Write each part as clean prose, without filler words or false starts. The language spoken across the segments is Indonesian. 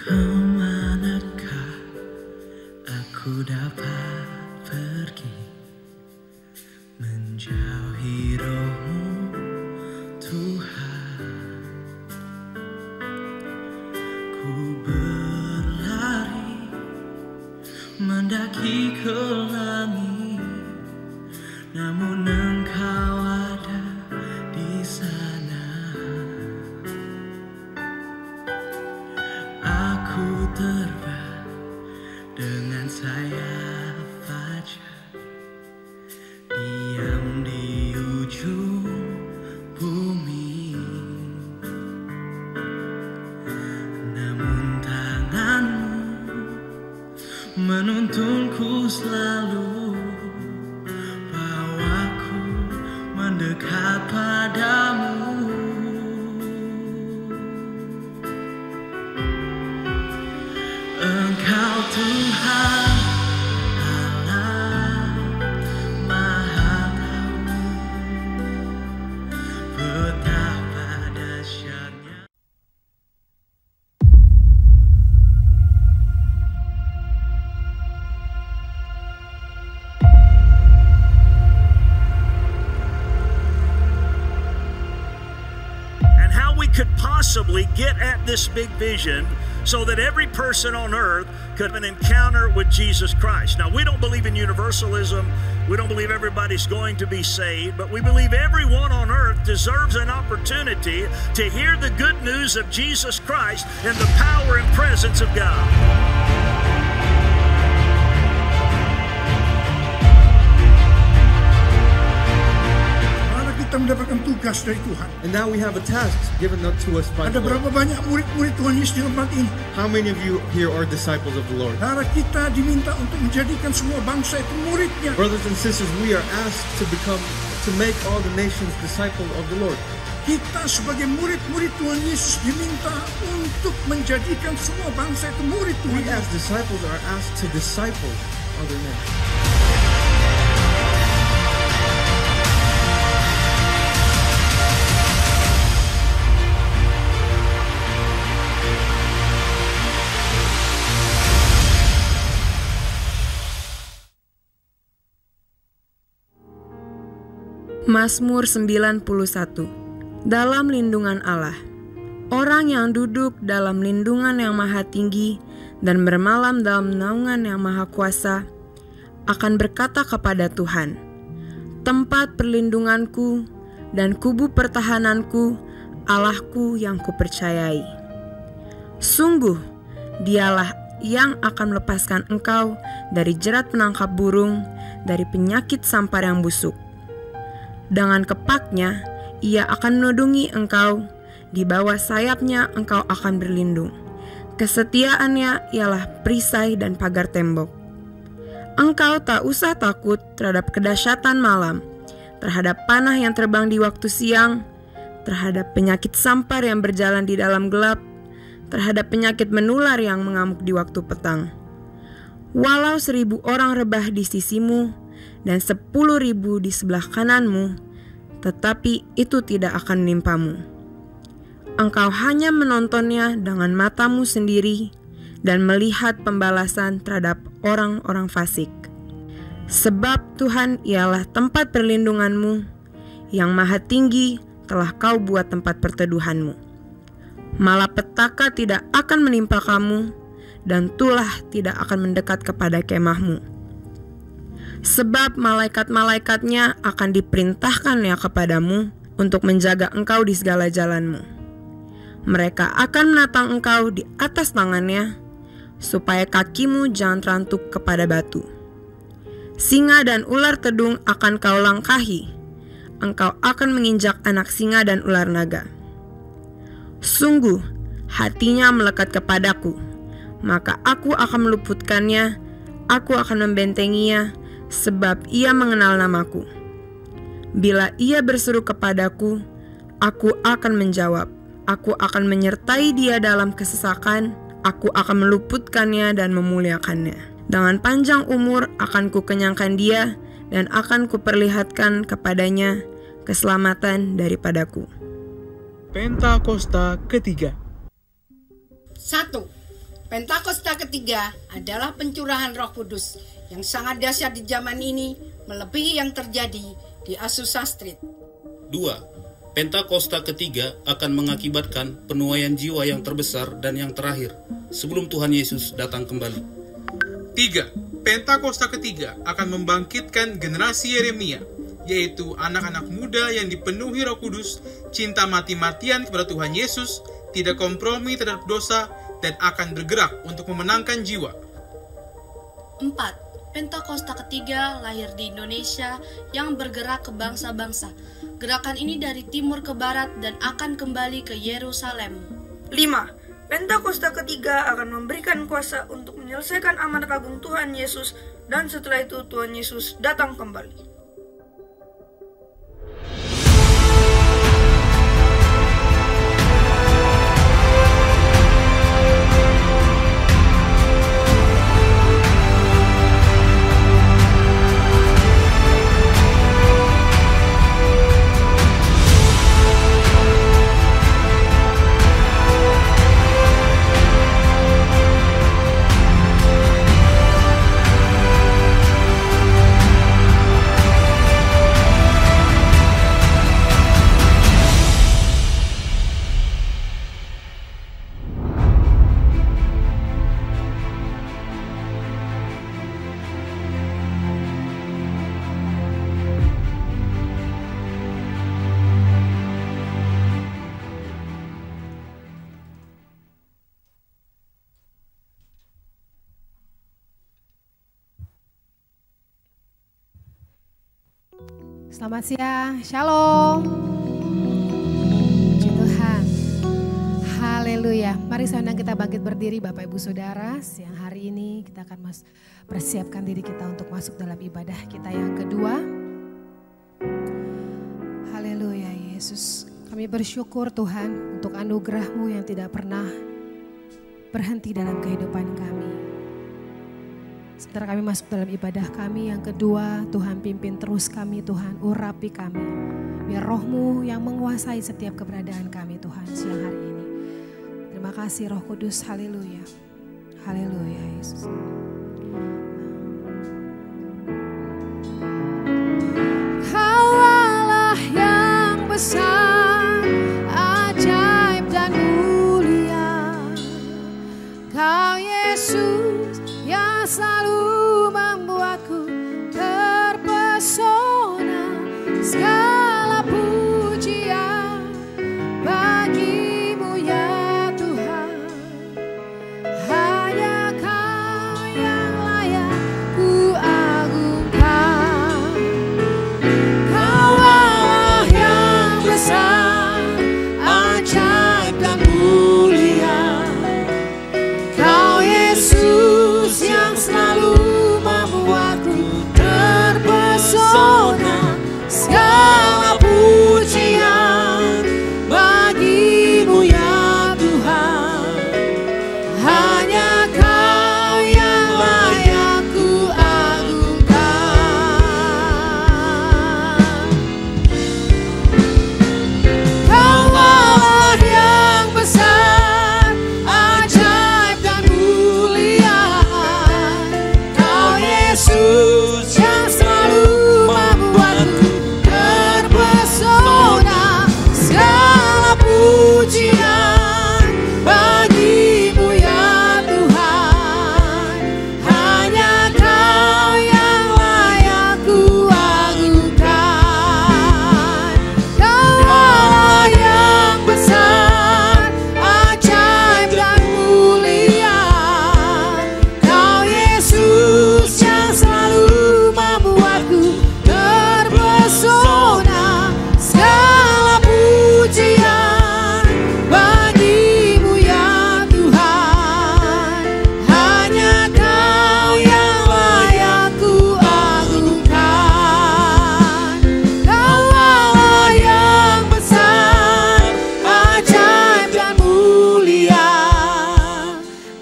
Kemanakah aku dapat pergi menjauhi Roh-Mu, Tuhan? Ku berlari mendaki ke langit, namun Engkau ada di sana. Aku terbang dengan sayap fajar, diam di ujung bumi. Namun tangan-Mu menuntunku selalu, bawaku mendekat padamu. Engkau Tuhan Allah Maha Tahu, betapa dahsyatnya. And how we could possibly get at this big vision so that every person on earth could have an encounter with Jesus Christ. Now, we don't believe in universalism. We don't believe everybody's going to be saved, but we believe everyone on earth deserves an opportunity to hear the good news of Jesus Christ and the power and presence of God. Kita mendapatkan tugas dari Tuhan. And now we have a task given to us by Ada the Lord. berapa banyak murid-murid Tuhan Yesus di tempat ini? How many of you here are disciples of the Lord? Saudara, kita diminta untuk menjadikan semua bangsa itu muridnya. Brothers and sisters, we are asked to make all the nations disciples of the Lord. Kita sebagai murid-murid Tuhan Yesus diminta untuk menjadikan semua bangsa itu murid We Tuhan. as disciples are asked to disciple other nations. Mazmur 91. Dalam lindungan Allah. Orang yang duduk dalam lindungan yang maha tinggi dan bermalam dalam naungan yang maha kuasa akan berkata kepada Tuhan, tempat perlindunganku dan kubu pertahananku, Allahku yang kupercayai. Sungguh, dialah yang akan melepaskan engkau dari jerat penangkap burung, dari penyakit sampar yang busuk. Dengan kepaknya, ia akan menudungi engkau, di bawah sayapnya engkau akan berlindung. Kesetiaannya ialah perisai dan pagar tembok. Engkau tak usah takut terhadap kedahsyatan malam, terhadap panah yang terbang di waktu siang, terhadap penyakit sampar yang berjalan di dalam gelap, terhadap penyakit menular yang mengamuk di waktu petang. Walau 1.000 orang rebah di sisimu, dan 10.000 di sebelah kananmu, tetapi itu tidak akan menimpamu. Engkau hanya menontonnya dengan matamu sendiri dan melihat pembalasan terhadap orang-orang fasik. Sebab Tuhan ialah tempat perlindunganmu, yang maha tinggi telah kau buat tempat perteduhanmu. Malapetaka tidak akan menimpa kamu, dan tulah tidak akan mendekat kepada kemahmu. Sebab malaikat-malaikatnya akan diperintahkannya kepadamu untuk menjaga engkau di segala jalanmu. Mereka akan menatang engkau di atas tangannya, supaya kakimu jangan terantuk kepada batu. Singa dan ular tedung akan kau langkahi, engkau akan menginjak anak singa dan ular naga. Sungguh, hatinya melekat kepadaku, maka aku akan meluputkannya, aku akan membentenginya, sebab ia mengenal namaku. Bila ia berseru kepadaku, aku akan menjawab. Aku akan menyertai dia dalam kesesakan, aku akan meluputkannya dan memuliakannya. Dengan panjang umur akan kukenyangkan dia, dan akan kuperlihatkan kepadanya keselamatan daripadaku. Pentakosta ketiga. 1. Pentakosta ketiga adalah pencurahan Roh Kudus yang sangat dahsyat di zaman ini, melebihi yang terjadi di Azusa Street. 2. Pentakosta ketiga akan mengakibatkan penuaian jiwa yang terbesar dan yang terakhir sebelum Tuhan Yesus datang kembali. 3. Pentakosta ketiga akan membangkitkan generasi Yeremia, yaitu anak-anak muda yang dipenuhi Roh Kudus, cinta mati-matian kepada Tuhan Yesus, tidak kompromi terhadap dosa, dan akan bergerak untuk memenangkan jiwa. 4. Pentakosta ketiga lahir di Indonesia yang bergerak ke bangsa-bangsa. Gerakan ini dari timur ke barat dan akan kembali ke Yerusalem. 5. Pentakosta ketiga akan memberikan kuasa untuk menyelesaikan amanat agung Tuhan Yesus, dan setelah itu Tuhan Yesus datang kembali. Selamat siang, Shalom. Puji Tuhan. Haleluya. Mari saya undang kita bangkit berdiri Bapak Ibu Saudara. Siang hari ini kita akan persiapkan diri kita untuk masuk dalam ibadah kita yang kedua. Haleluya Yesus. Kami bersyukur Tuhan untuk anugerah-Mu yang tidak pernah berhenti dalam kehidupan kami. Sementara kami masuk dalam ibadah kami yang kedua, Tuhan pimpin terus kami, Tuhan urapi kami. Biar Roh-Mu yang menguasai setiap keberadaan kami Tuhan siang hari ini. Terima kasih Roh Kudus, haleluya. Haleluya Yesus. Kau Allah yang besar, ajaib dan mulia. Kau Yesus yang selalu membuatku terpesona. Segala pujian bagi-Mu ya Tuhan. Hanya Kau yang layak ku agungkan. Kau Allah yang besar, ajaib dan mulia. Kau Yesus yang selalu membuatku terpesona. Segala pujian bagi-Mu ya Tuhan. Hanya Kau yang layak ku agungkan. Kau Allah yang besar, ajaib dan mulia. Kau Yesus yang selalu membuatku terpesona. Segala pujian bagi-Mu ya Tuhan. Hanya Kau yang layak ku agungkan. Kau Allah yang besar, ajaib dan mulia. Kau Yesus yang selalu membuatku terpesona. Segala pujian bagi-Mu ya Tuhan. Hanya Kau yang layak ku agungkan. Kau Allah yang besar, ajaib dan mulia.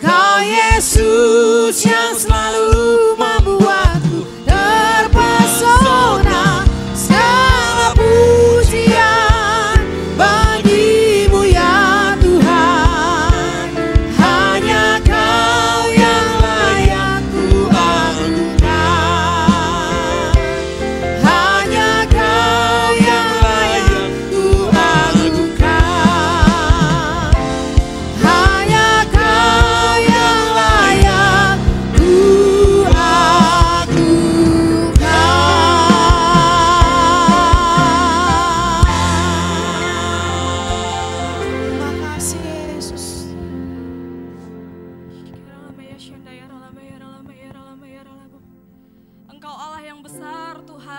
Kau Yesus yang selalu membuatku terpesona. Segala pujian bagi-Mu ya Tuhan. Hanya Kau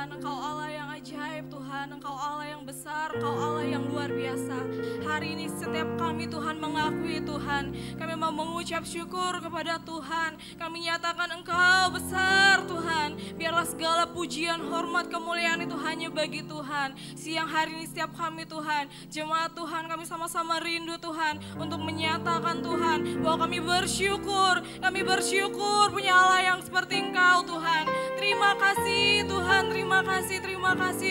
Tuhan, Engkau Allah yang ajaib Tuhan, Engkau Allah yang besar, Engkau Allah yang luar biasa. Hari ini setiap kami Tuhan mengakui Tuhan, kami mau mengucap syukur kepada Tuhan. Kami nyatakan Engkau besar Tuhan. Biarlah segala pujian, hormat, kemuliaan itu hanya bagi Tuhan. Siang hari ini setiap kami Tuhan, jemaat Tuhan, kami sama-sama rindu Tuhan untuk menyatakan Tuhan bahwa kami bersyukur punya Allah yang seperti Engkau Tuhan. Terima kasih Tuhan, terima kasih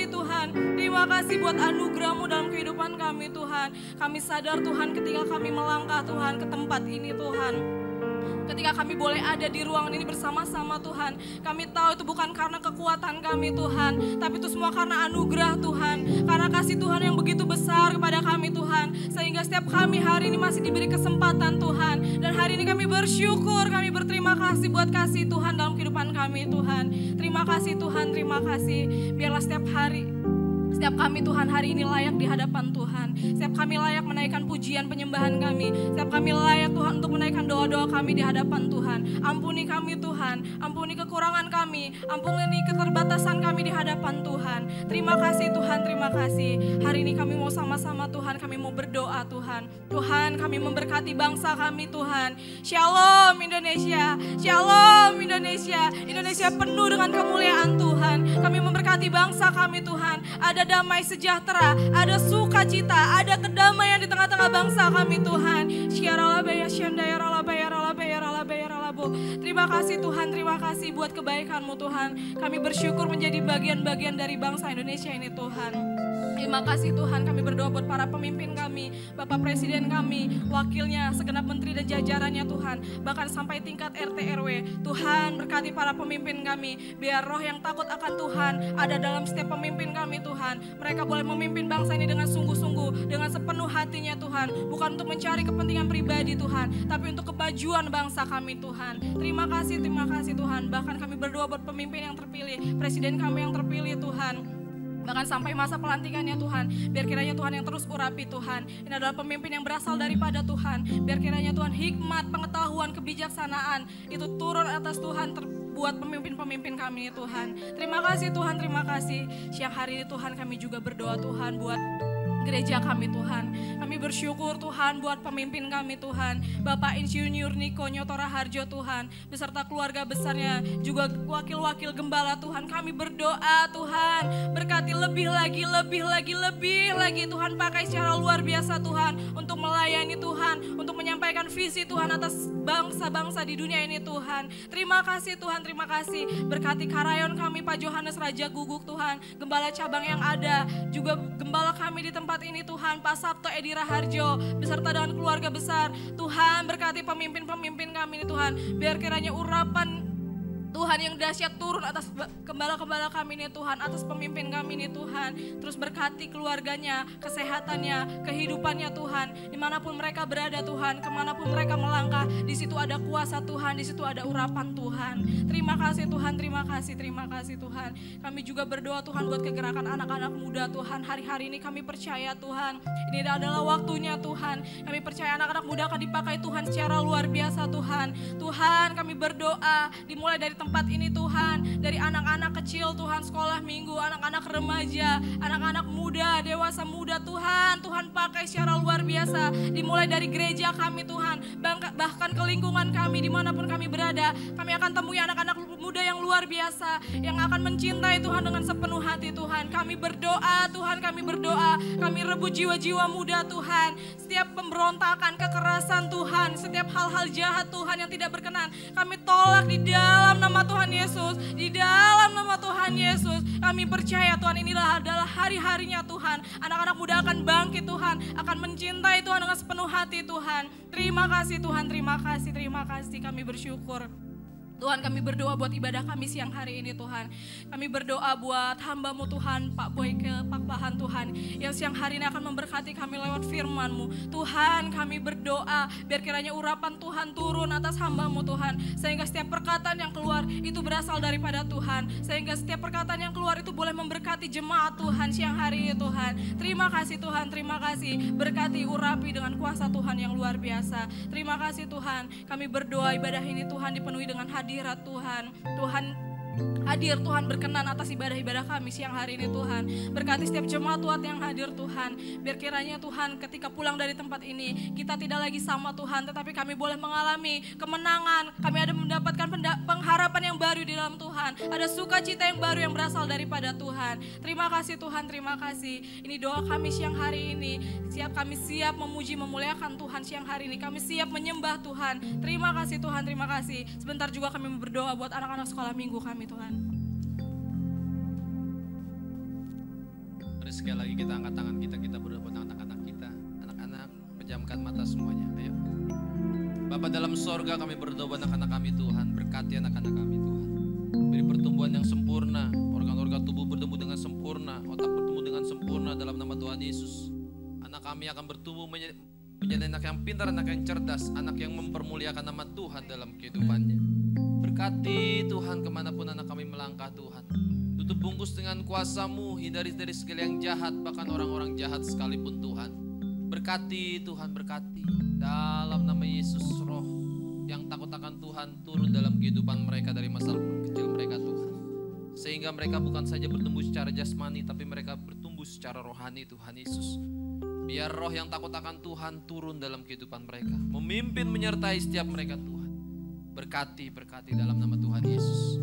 Tuhan. Terima kasih buat anugerah-Mu dalam kehidupan kami Tuhan. Kami sadar Tuhan ketika kami melangkah Tuhan ke tempat ini Tuhan. Ketika kami boleh ada di ruangan ini bersama-sama Tuhan, kami tahu itu bukan karena kekuatan kami Tuhan, tapi itu semua karena anugerah Tuhan, karena kasih Tuhan yang begitu besar kepada kami Tuhan, sehingga setiap kami hari ini masih diberi kesempatan Tuhan. Dan hari ini kami bersyukur, kami berterima kasih buat kasih Tuhan dalam kehidupan kami Tuhan. Terima kasih Tuhan, terima kasih. Biarlah setiap kami Tuhan hari ini layak di hadapan Tuhan. Setiap kami layak menaikkan pujian penyembahan kami. Setiap kami layak Tuhan untuk menaikkan doa-doa kami di hadapan Tuhan. Ampuni kami Tuhan, ampuni kekurangan kami, ampuni keterbatasan kami di hadapan Tuhan. Terima kasih Tuhan, terima kasih. Hari ini kami mau sama-sama Tuhan, kami mau berdoa Tuhan. Tuhan, kami memberkati bangsa kami Tuhan. Shalom Indonesia, Shalom Indonesia. Indonesia penuh dengan kemuliaan Tuhan. Kami memberkati bangsa kami Tuhan. Ada damai sejahtera, ada sukacita, ada kedamaian di tengah-tengah bangsa kami Tuhan. Terima kasih Tuhan, terima kasih buat kebaikan-Mu Tuhan. Kami bersyukur menjadi bagian-bagian dari bangsa Indonesia ini Tuhan. Terima kasih Tuhan, kami berdoa buat para pemimpin kami, Bapak Presiden kami, wakilnya, segenap menteri dan jajarannya Tuhan, bahkan sampai tingkat RT RW. Tuhan berkati para pemimpin kami, biar roh yang takut akan Tuhan ada dalam setiap pemimpin kami Tuhan. Mereka boleh memimpin bangsa ini dengan sungguh-sungguh, dengan sepenuh hatinya Tuhan, bukan untuk mencari kepentingan pribadi Tuhan, tapi untuk kebajuan bangsa kami Tuhan. Terima kasih Tuhan. Bahkan kami berdoa buat pemimpin yang terpilih, presiden kami yang terpilih Tuhan. Bahkan sampai masa pelantikannya Tuhan, biar kiranya Tuhan yang terus urapi Tuhan. Ini adalah pemimpin yang berasal daripada Tuhan. Biar kiranya Tuhan hikmat, pengetahuan, kebijaksanaan itu turun atas Tuhan buat pemimpin-pemimpin kami Tuhan. Terima kasih Tuhan, terima kasih. Siang hari ini Tuhan kami juga berdoa Tuhan buat gereja kami Tuhan. Kami bersyukur Tuhan buat pemimpin kami Tuhan, Bapak Insinyur Niko Nyotora Harjo Tuhan, beserta keluarga besarnya, juga wakil-wakil gembala Tuhan. Kami berdoa Tuhan, berkati lebih lagi Tuhan, pakai secara luar biasa Tuhan, untuk melayani Tuhan, untuk menyampaikan visi Tuhan atas bangsa-bangsa di dunia ini Tuhan. Terima kasih Tuhan, terima kasih. Berkati karayon kami Pak Johannes Raja Guguk Tuhan, gembala cabang yang ada, juga gembala kami di tempat ini Tuhan, Pak Sabto Edi Raharjo beserta dengan keluarga besar. Tuhan berkati pemimpin-pemimpin kami ini Tuhan, biar kiranya urapan Tuhan yang dahsyat turun atas gembala-gembala kami ini Tuhan, atas pemimpin kami ini Tuhan. Terus berkati keluarganya, kesehatannya, kehidupannya Tuhan. Dimanapun mereka berada Tuhan, kemanapun mereka melangkah, di situ ada kuasa Tuhan, di situ ada urapan Tuhan. Terima kasih Tuhan, terima kasih Tuhan. Kami juga berdoa Tuhan buat kegerakan anak-anak muda Tuhan. Hari-hari ini kami percaya Tuhan, ini adalah waktunya Tuhan. Kami percaya anak-anak muda akan dipakai Tuhan secara luar biasa Tuhan. Tuhan kami berdoa, dimulai dari tempat ini Tuhan, dari anak-anak kecil Tuhan, sekolah minggu, anak-anak remaja, anak-anak muda, dewasa muda Tuhan. Tuhan pakai secara luar biasa, dimulai dari gereja kami Tuhan, bahkan ke lingkungan kami dimanapun kami berada. Kami akan temui anak-anak muda yang luar biasa, yang akan mencintai Tuhan dengan sepenuh hati Tuhan. Kami berdoa Tuhan, kami rebut jiwa-jiwa muda Tuhan. Setiap pemberontakan, kekerasan Tuhan, setiap hal-hal jahat Tuhan yang tidak berkenan, kami tolak di dalam nama Tuhan Yesus, di dalam nama Tuhan Yesus. Kami percaya Tuhan, inilah adalah hari-harinya Tuhan. Anak-anak muda akan bangkit Tuhan, akan mencintai Tuhan dengan sepenuh hati Tuhan. Terima kasih Tuhan, terima kasih. Kami bersyukur. Tuhan, kami berdoa buat ibadah kami siang hari ini Tuhan. Kami berdoa buat hamba-Mu Tuhan, Pak Boyke Pakpahan Tuhan, yang siang hari ini akan memberkati kami lewat firman-Mu. Tuhan, kami berdoa biar kiranya urapan Tuhan turun atas hamba-Mu Tuhan, sehingga setiap perkataan yang keluar itu berasal daripada Tuhan, sehingga setiap perkataan yang keluar itu boleh memberkati jemaat Tuhan siang hari ini Tuhan. Terima kasih Tuhan, terima kasih. Berkati, urapi dengan kuasa Tuhan yang luar biasa. Terima kasih Tuhan. Kami berdoa ibadah ini Tuhan dipenuhi dengan hadirat Tuhan. Tuhan hadir Tuhan, berkenan atas ibadah-ibadah kami siang hari ini Tuhan. Berkati setiap jemaat Tuhan yang hadir Tuhan. Biar kiranya Tuhan ketika pulang dari tempat ini kita tidak lagi sama Tuhan, tetapi kami boleh mengalami kemenangan. Kami ada mendapatkan pengharapan yang baru di dalam Tuhan. Ada sukacita yang baru yang berasal daripada Tuhan. Terima kasih Tuhan, terima kasih. Ini doa kami siang hari ini. Kami siap memuji memuliakan Tuhan siang hari ini. Kami siap menyembah Tuhan. Terima kasih Tuhan, terima kasih. Sebentar juga kami berdoa buat anak-anak sekolah minggu kami Tuhan. Mari sekali lagi kita angkat tangan kita berdoa buat anak-anak kita. Anak-anak, pejamkan mata semuanya, ayo. Bapa dalam sorga, kami berdoa buat anak-anak kami Tuhan. Berkati anak-anak kami Tuhan. Beri pertumbuhan yang sempurna, organ-organ tubuh bertumbuh dengan sempurna, otak bertumbuh dengan sempurna dalam nama Tuhan Yesus. Anak kami akan bertumbuh menjadi anak yang pintar, anak yang cerdas, anak yang mempermuliakan nama Tuhan dalam kehidupannya. Berkati Tuhan kemanapun anak kami melangkah Tuhan. Tutup bungkus dengan kuasa-Mu, hindari dari segala yang jahat, bahkan orang-orang jahat sekalipun Tuhan. Berkati Tuhan, berkati. Dalam nama Yesus, roh yang takut akan Tuhan turun dalam kehidupan mereka dari masa kecil mereka Tuhan. Sehingga mereka bukan saja bertumbuh secara jasmani, tapi mereka bertumbuh secara rohani Tuhan Yesus. Biar roh yang takut akan Tuhan turun dalam kehidupan mereka, memimpin menyertai setiap mereka Tuhan. Berkati dalam nama Tuhan Yesus.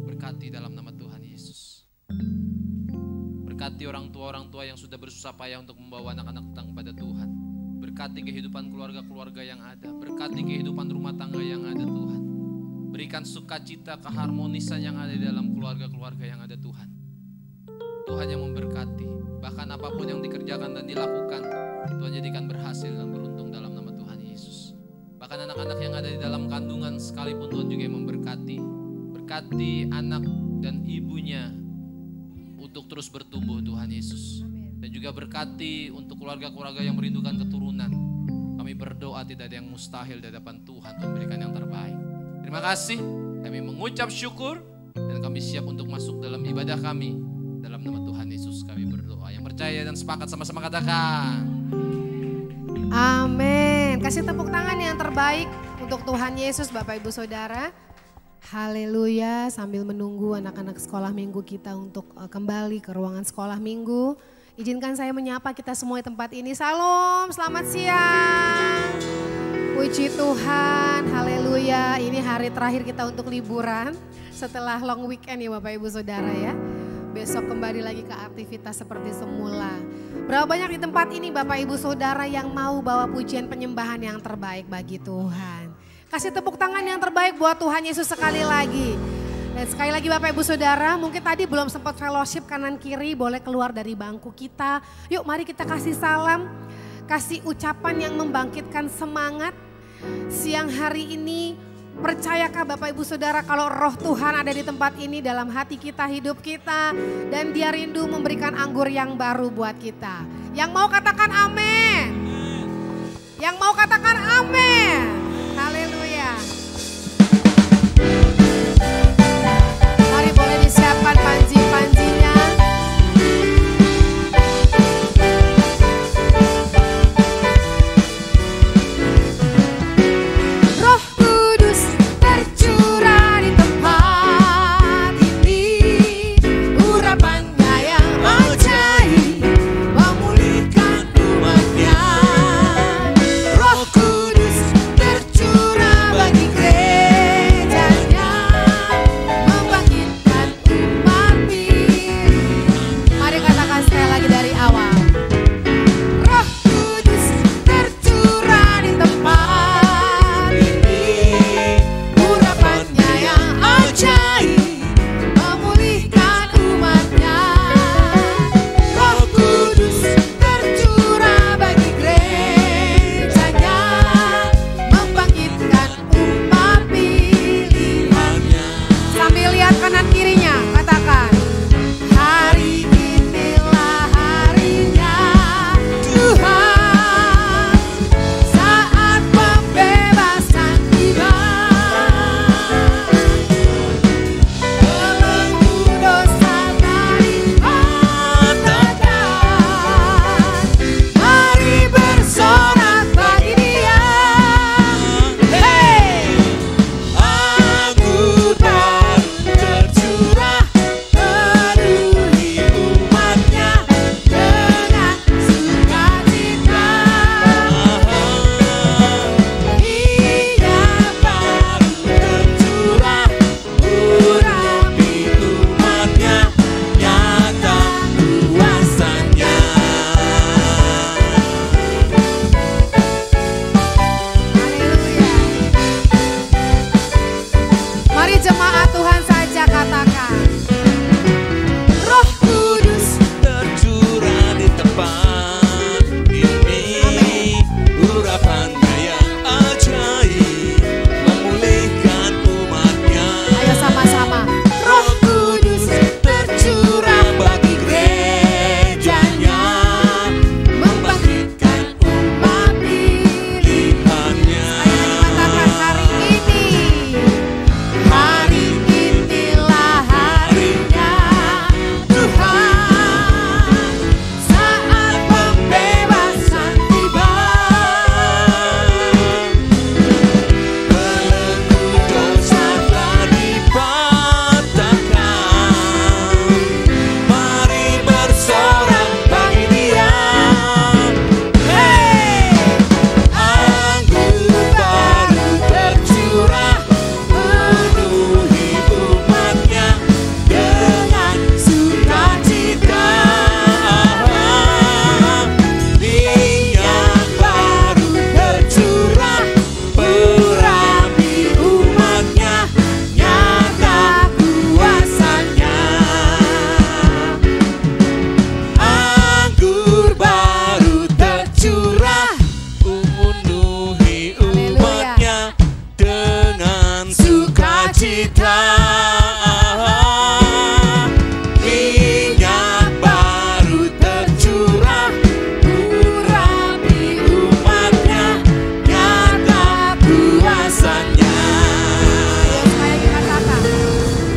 Berkati dalam nama Tuhan Yesus. Berkati orang tua yang sudah bersusah payah untuk membawa anak-anak datang kepada Tuhan. Berkati kehidupan keluarga-keluarga yang ada. Berkati kehidupan rumah tangga yang ada Tuhan. Berikan sukacita, keharmonisan yang ada di dalam keluarga-keluarga yang ada Tuhan. Tuhan yang memberkati. Bahkan apapun yang dikerjakan dan dilakukan, Tuhan jadikan berhasil dan beruntung dalam nama Tuhan Yesus. Bahkan anak-anak yang ada di dalam kandungan sekalipun Tuhan juga yang memberkati. Berkati anak dan ibunya untuk terus bertumbuh Tuhan Yesus. Dan juga berkati untuk keluarga-keluarga yang merindukan keturunan. Kami berdoa tidak ada yang mustahil di hadapan Tuhan untuk memberikan yang terbaik. Terima kasih, kami mengucap syukur dan kami siap untuk masuk dalam ibadah kami. Dalam nama Tuhan Yesus kami berdoa. Yang percaya dan sepakat sama-sama katakan. Amin. Kasih tepuk tangan yang terbaik untuk Tuhan Yesus Bapak Ibu Saudara. Haleluya. Sambil menunggu anak-anak sekolah minggu kita untuk kembali ke ruangan sekolah minggu. Izinkan saya menyapa kita semua di tempat ini. Salam, selamat siang. Puji Tuhan, haleluya. Ini hari terakhir kita untuk liburan setelah long weekend ya Bapak Ibu Saudara ya. Besok kembali lagi ke aktivitas seperti semula. Berapa banyak di tempat ini Bapak Ibu Saudara yang mau bawa pujian penyembahan yang terbaik bagi Tuhan. Kasih tepuk tangan yang terbaik buat Tuhan Yesus sekali lagi. Dan sekali lagi Bapak Ibu Saudara, mungkin tadi belum sempat fellowship kanan kiri, boleh keluar dari bangku kita. Yuk mari kita kasih salam, kasih ucapan yang membangkitkan semangat. Siang hari ini, percayakah Bapak Ibu Saudara kalau roh Tuhan ada di tempat ini dalam hati kita, hidup kita. Dan Dia rindu memberikan anggur yang baru buat kita. Yang mau katakan amin. Yang mau katakan amin. Haleluya. Mari boleh disiapkan panji-panjinya. Roh Kudus tercurah di tempat ini, urapannya yang ajaib memulihkan umatnya. Roh Kudus tercurah sukacita. Minyak baru tercurah, urapi umatnya, nyata kuasanya.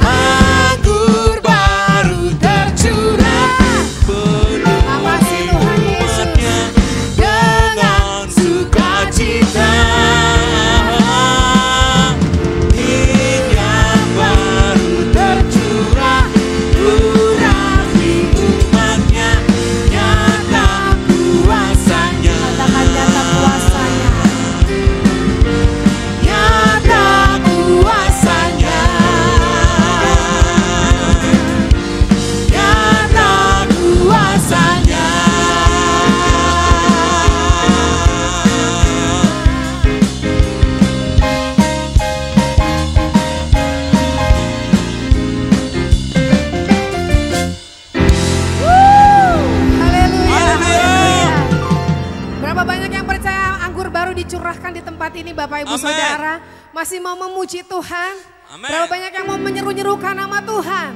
Anggur baru tercurah, penuhi umatnya dengan sukacita. Ini Bapak Ibu Saudara masih mau memuji Tuhan. Amen. Berapa banyak yang mau menyeru-nyerukan nama Tuhan?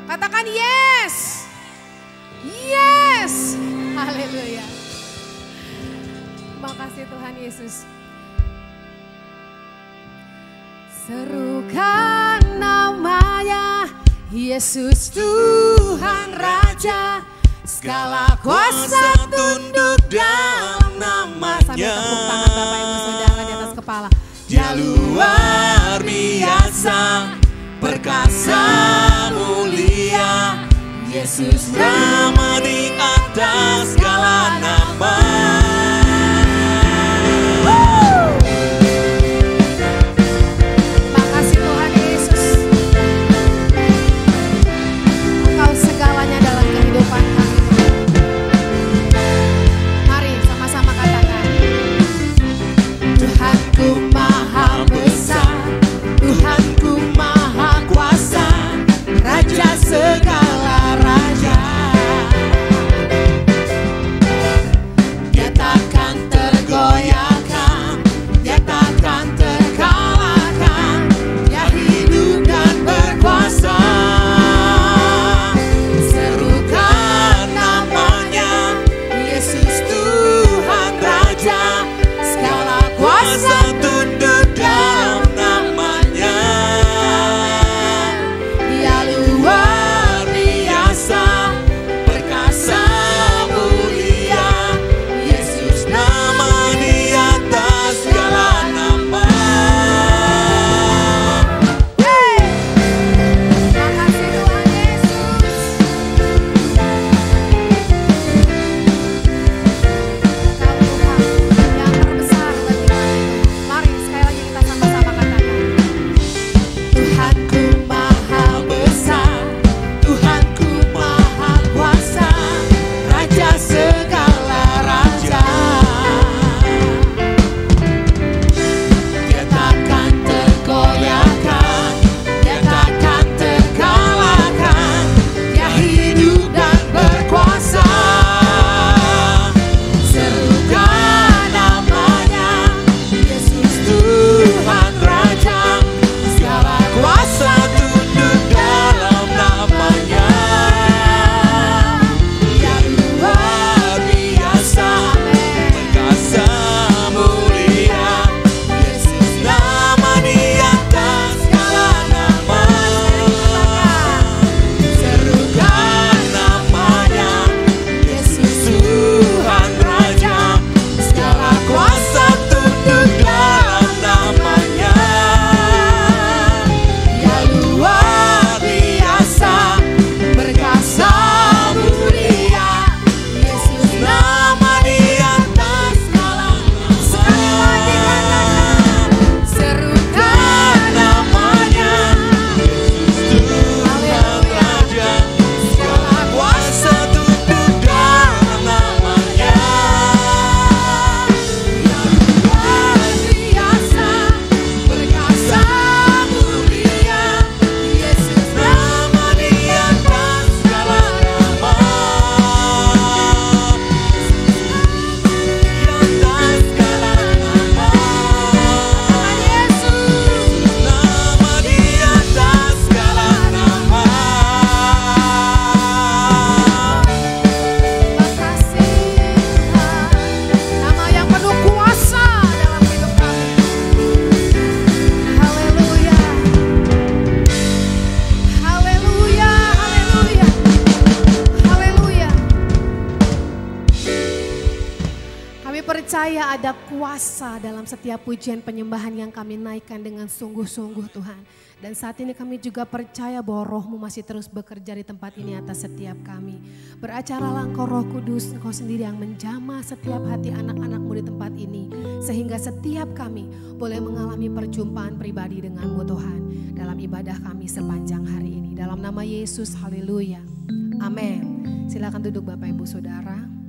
Katakan yes. Yes. Haleluya. Terima kasih Tuhan Yesus. Serukan namanya Yesus Tuhan Raja. Segala kuasa tunduk dalam namanya. Sambil tepuk tangan Bapak Ibu Saudara di atas kepala. Dia luar biasa, perkasa mulia. Yesus nama di atas segala nama. Terima kasih Tuhan Yesus. Engkau segalanya dalam kehidupan kami. Tuhanku maha besar, Tuhanku maha kuasa, Raja segala raja. Kiranya ada kuasa dalam setiap pujian penyembahan yang kami naikkan dengan sungguh-sungguh Tuhan. Dan saat ini kami juga percaya bahwa Roh-Mu masih terus bekerja di tempat ini atas setiap kami. Beracaralah Engkau Roh Kudus, Engkau sendiri yang menjamah setiap hati anak-anak-Mu di tempat ini. Sehingga setiap kami boleh mengalami perjumpaan pribadi dengan-Mu Tuhan. Dalam ibadah kami sepanjang hari ini. Dalam nama Yesus, haleluya. Amin. Silakan duduk Bapak Ibu Saudara.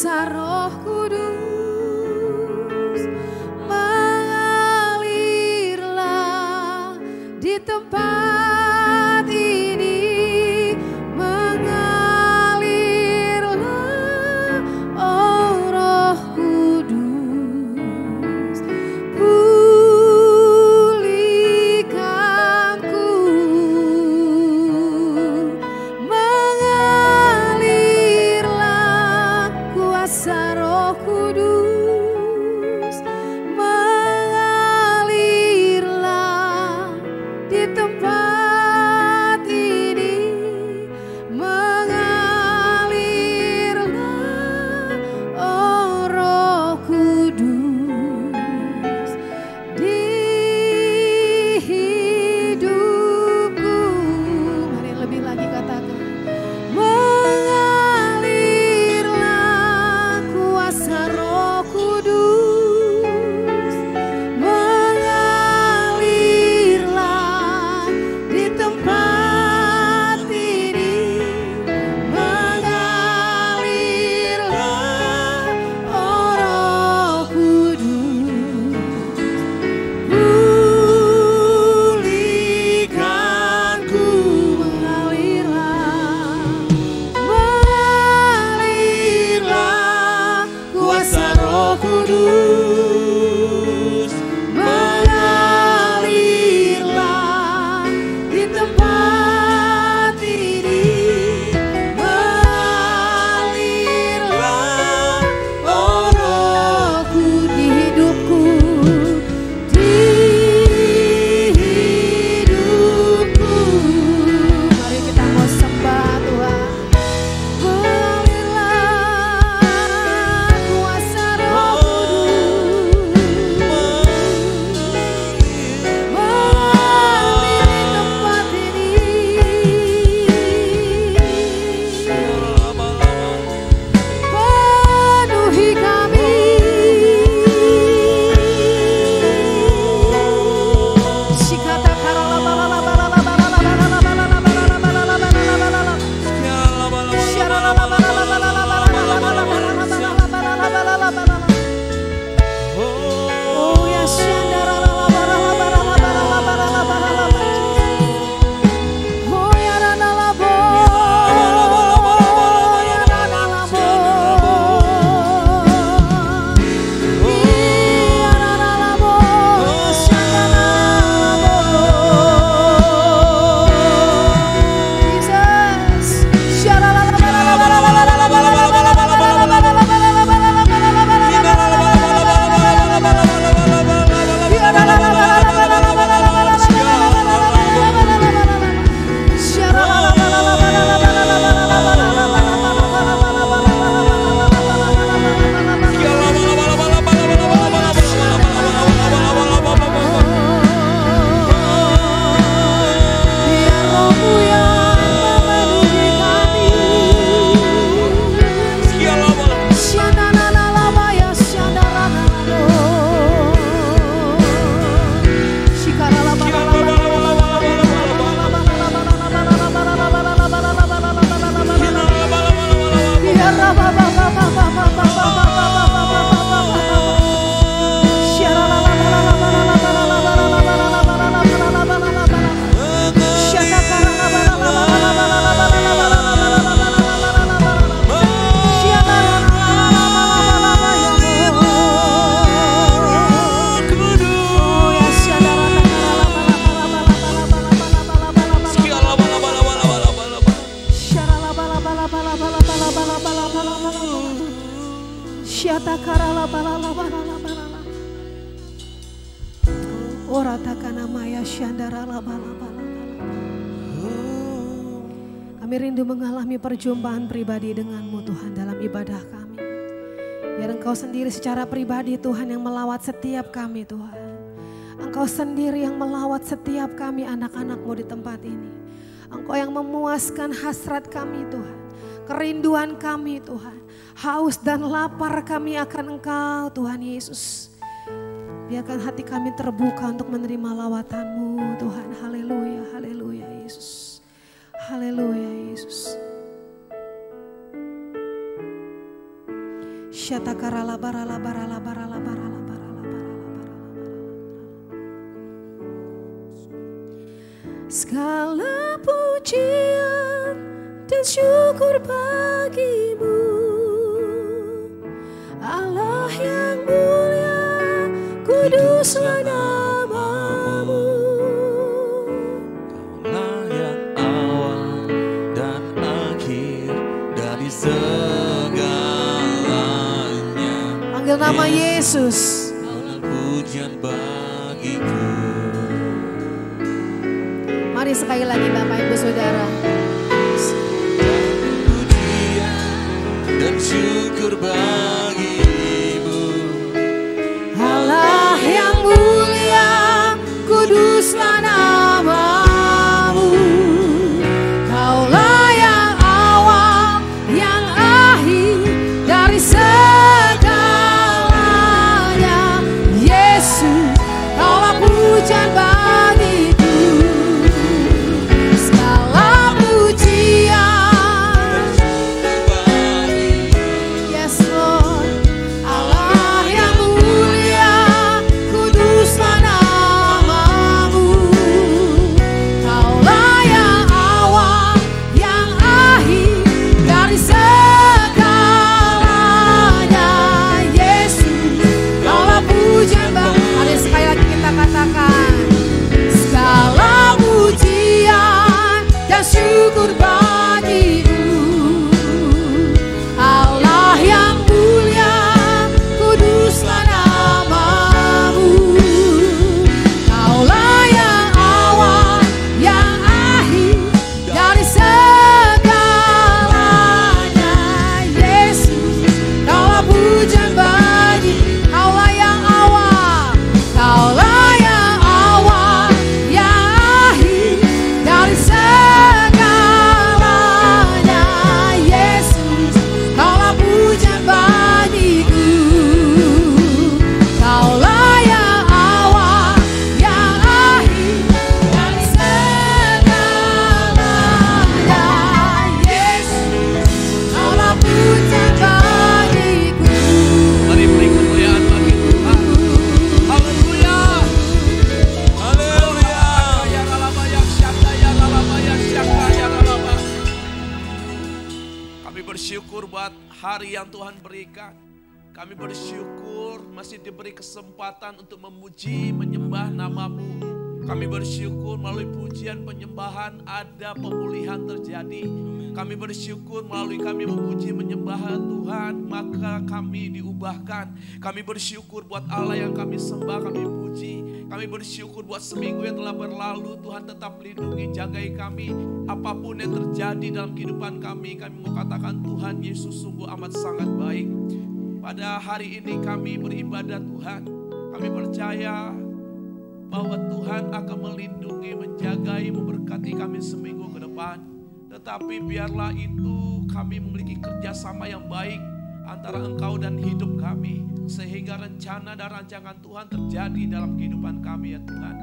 Kuasa Roh Kudus mengalirlah di tempat ini, mengalirlah, oh Roh Kudus, pulihkanku, mengalirlah kuasa Roh Kudus, mengalirlah di tempat ini, mengalirlah, oh Roh Kudus, di hidupku. Mari lebih lagi katakan, mengalirlah kuasa Roh Kudus, mengalirlah di tempat ini, mengalirlah, oh Roh Kudus, pulihkanku, mengalirlah, mengalirlah kuasa Roh Kudus, mengalirlah di tempat ini, mengalirlah, oh Rohku di hidupku, di hidupku. Mari kita mau sembah Tuhan. Mengalirlah kuasa Roh Kudus, mengalir di tempat ini, penuhi kami. Shikata karala balala balala balala balala balala balala balala balala balala. Sharala balala balala balala balala balala balala balala balala. Oh ya shandara balala balala balala balala balala balala. Oh ya rana labo, ya rana labo. Ya rana labo, shandara labo. Jesus, sharala balala balala balala balala balala balala balala Kami rindu mengalami perjumpaan pribadi dengan-Mu Tuhan dalam ibadah kami. Biar Engkau sendiri secara pribadi Tuhan yang melawat setiap kami Tuhan. Engkau sendiri yang melawat setiap kami anak-anak-Mu di tempat ini. Engkau yang memuaskan hasrat kami Tuhan. Kerinduan kami Tuhan. Haus dan lapar kami akan Engkau Tuhan Yesus. Biarkan hati kami terbuka untuk menerima lawatan-Mu Tuhan. Haleluya, haleluya Yesus. Haleluya Yesus. Shatakarala barala barala barala barala barala barala. Segala pujian dan syukur bagimu, Allah yang mulia, kuduslah namamu. Kaulah yang awal dan akhir dari segalanya. Panggil nama Yesus. Kaulah pujian bagiku. Mari sekali lagi Bapak Ibu Saudara. Dan syukur bagimu, Allah yang mulia, kuduslah namamu. Kaulah yang awal, yang akhir dari segalanya. Yesus, kaulah pujian bagiku. Segala pujian, yes Lord. Allah yang mulia, kuduslah namamu. Kaulah yang awal, yang akhir dari segalanya. Yesus, kaulah pujian bagiku. Mari sekali lagi kita katakan, segala pujian dan syukur bagimu. Allah yang mulia, kuduslah namamu. Kaulah yang awal, yang akhir dari segalanya. Yesus, kaulah pujian bagi. Kaulah yang awal, kaulah yang awal, yang akhir dari segalanya. Yesus, kaulah pujian bagiku. Kaulah yang awal, yang akhir dari segalanya. Yesus, kaulah pujian bagiku. Mari beri kemuliaan bagi Tuhan. Haleluya. haleluya. Ya kalaba yang syakta, ya kalaba yang syakta, ya kalaba. Kami bersyukur buat hari yang Tuhan berikan. Kami bersyukur masih diberi kesempatan untuk memuji, menyembah nama-Mu. Kami bersyukur melalui pujian penyembahan ada pemulihan terjadi. Kami bersyukur melalui kami memuji menyembah Tuhan, maka kami diubahkan. Kami bersyukur buat Allah yang kami sembah, kami puji. Kami bersyukur buat seminggu yang telah berlalu, Tuhan tetap lindungi, jagai kami. Apapun yang terjadi dalam kehidupan kami mau katakan Tuhan Yesus sungguh amat sangat baik. Pada hari ini kami beribadah Tuhan. Kami percaya bahwa Tuhan akan melindungi, menjagai, memberkati kami seminggu ke depan. Tetapi biarlah itu kami memiliki kerjasama yang baik antara Engkau dan hidup kami. Sehingga rencana dan rancangan Tuhan terjadi dalam kehidupan kami ya Tuhan.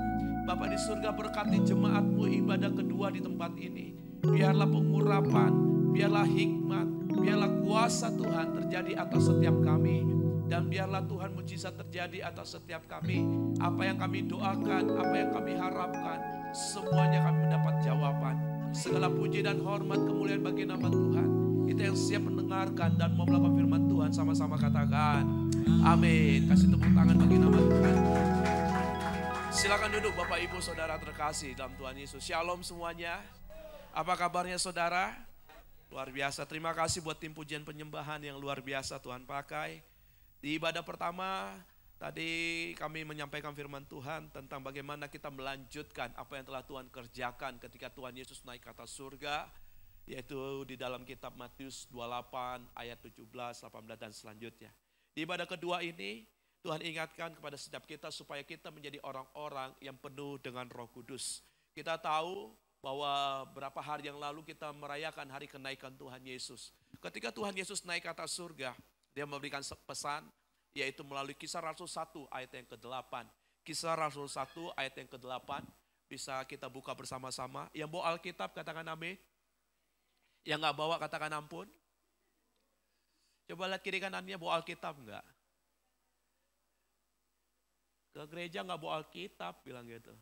Bapa di surga, berkati jemaat-Mu ibadah kedua di tempat ini. Biarlah pengurapan, biarlah hikmat, biarlah kuasa Tuhan terjadi atas setiap kami. Dan biarlah Tuhan mujizat terjadi atas setiap kami. Apa yang kami doakan, apa yang kami harapkan, semuanya kami mendapat jawaban. Segala puji dan hormat kemuliaan bagi nama Tuhan. Kita yang siap mendengarkan dan mau melakukan firman Tuhan sama-sama katakan amin. Kasih tepuk tangan bagi nama Tuhan. Silakan duduk Bapak Ibu Saudara terkasih dalam Tuhan Yesus. Shalom semuanya. Apa kabarnya saudara? Luar biasa. Terima kasih buat tim pujian penyembahan yang luar biasa Tuhan pakai. Di ibadah pertama tadi kami menyampaikan firman Tuhan tentang bagaimana kita melanjutkan apa yang telah Tuhan kerjakan ketika Tuhan Yesus naik ke atas surga. Yaitu di dalam kitab Matius 28 ayat 17, 18 dan selanjutnya. Di ibadah kedua ini Tuhan ingatkan kepada setiap kita supaya kita menjadi orang-orang yang penuh dengan Roh Kudus. Kita tahu bahwa berapa hari yang lalu kita merayakan hari kenaikan Tuhan Yesus. Ketika Tuhan Yesus naik ke atas surga, Dia memberikan pesan, yaitu melalui Kisah Rasul 1 ayat yang ke-8. Kisah Rasul 1 ayat yang ke-8, bisa kita buka bersama-sama. Yang bawa Alkitab katakan amin. Yang gak bawa katakan ampun. Coba lihat kiri kanannya, bawa Alkitab enggak? Ke gereja enggak bawa Alkitab, bilang gitu.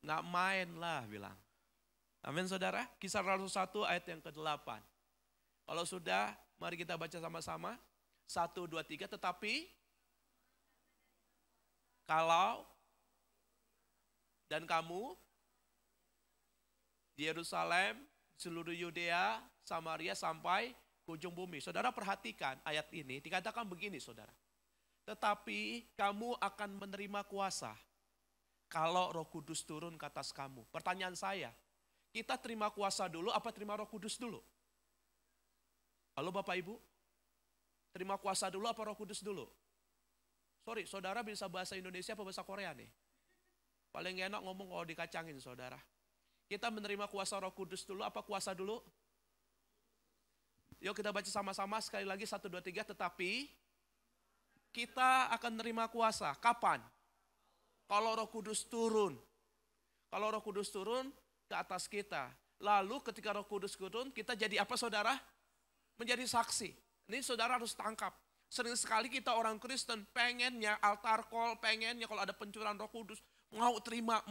Enggak main lah, bilang. Amin saudara. Kisah Rasul 1 ayat yang ke-8. Kalau sudah, mari kita baca sama-sama. 1, 2, 3. Tetapi kalau dan kamu di Yerusalem, seluruh Yudea, Samaria sampai ke ujung bumi. Saudara perhatikan ayat ini, dikatakan begini saudara. Tetapi kamu akan menerima kuasa kalau Roh Kudus turun ke atas kamu. Pertanyaan saya, kita terima kuasa dulu apa terima Roh Kudus dulu? Halo Bapak Ibu? Terima kuasa dulu apa Roh Kudus dulu? Sorry, saudara bisa bahasa Indonesia apa bahasa Korea nih? Paling enak ngomong kalau dikacangin saudara. Kita menerima kuasa Roh Kudus dulu apa kuasa dulu? Yuk kita baca sama-sama sekali lagi 1, 2, 3. Tetapi kita akan menerima kuasa. Kapan? Kalau Roh Kudus turun. Kalau Roh Kudus turun ke atas kita. Lalu ketika Roh Kudus turun, kita jadi apa saudara? Menjadi saksi. Ini saudara harus tangkap. Sering sekali kita orang Kristen pengennya altar call, pengennya kalau ada pencurahan Roh Kudus, mau terima.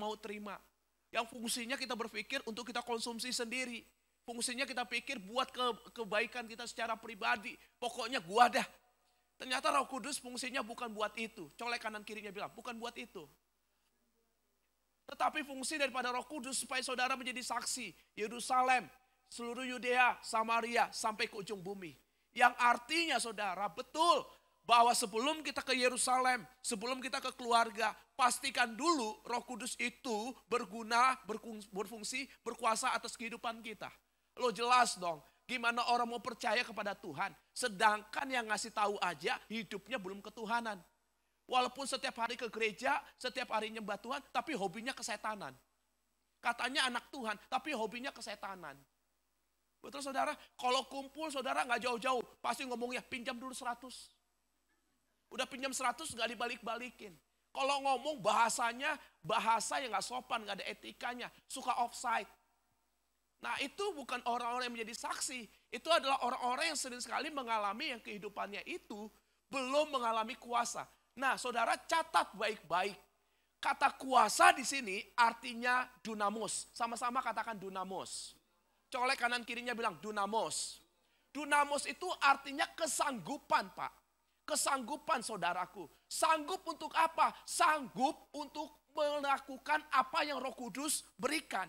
Yang fungsinya kita berpikir untuk kita konsumsi sendiri. Fungsinya kita pikir buat kebaikan kita secara pribadi. Pokoknya gua dah. Ternyata Roh Kudus fungsinya bukan buat itu. Colek kanan kirinya bilang, bukan buat itu. Tetapi fungsi daripada Roh Kudus supaya saudara menjadi saksi. Yerusalem, seluruh Yudea, Samaria, sampai ke ujung bumi. Yang artinya saudara, betul bahwa sebelum kita ke Yerusalem, sebelum kita ke keluarga, pastikan dulu Roh Kudus itu berguna, berfungsi, berkuasa atas kehidupan kita. Lo jelas dong, gimana orang mau percaya kepada Tuhan, sedangkan yang ngasih tahu aja hidupnya belum ketuhanan. Walaupun setiap hari ke gereja, setiap hari nyembah Tuhan, tapi hobinya kesetanan. Katanya anak Tuhan, tapi hobinya kesetanan. Betul saudara, kalau kumpul saudara nggak jauh-jauh, pasti ngomongnya pinjam dulu 100. Udah pinjam 100 nggak dibalik-balikin. Kalau ngomong bahasanya, bahasa yang nggak sopan, nggak ada etikanya, suka offside. Nah itu bukan orang-orang yang menjadi saksi, itu adalah orang-orang yang sering sekali mengalami yang kehidupannya itu belum mengalami kuasa. Nah saudara catat baik-baik, kata kuasa di sini artinya dunamos, sama-sama katakan dunamos. Colek kanan kirinya bilang dunamos. Dunamos itu artinya kesanggupan Pak. Kesanggupan saudaraku. Sanggup untuk apa? Sanggup untuk melakukan apa yang Roh Kudus berikan.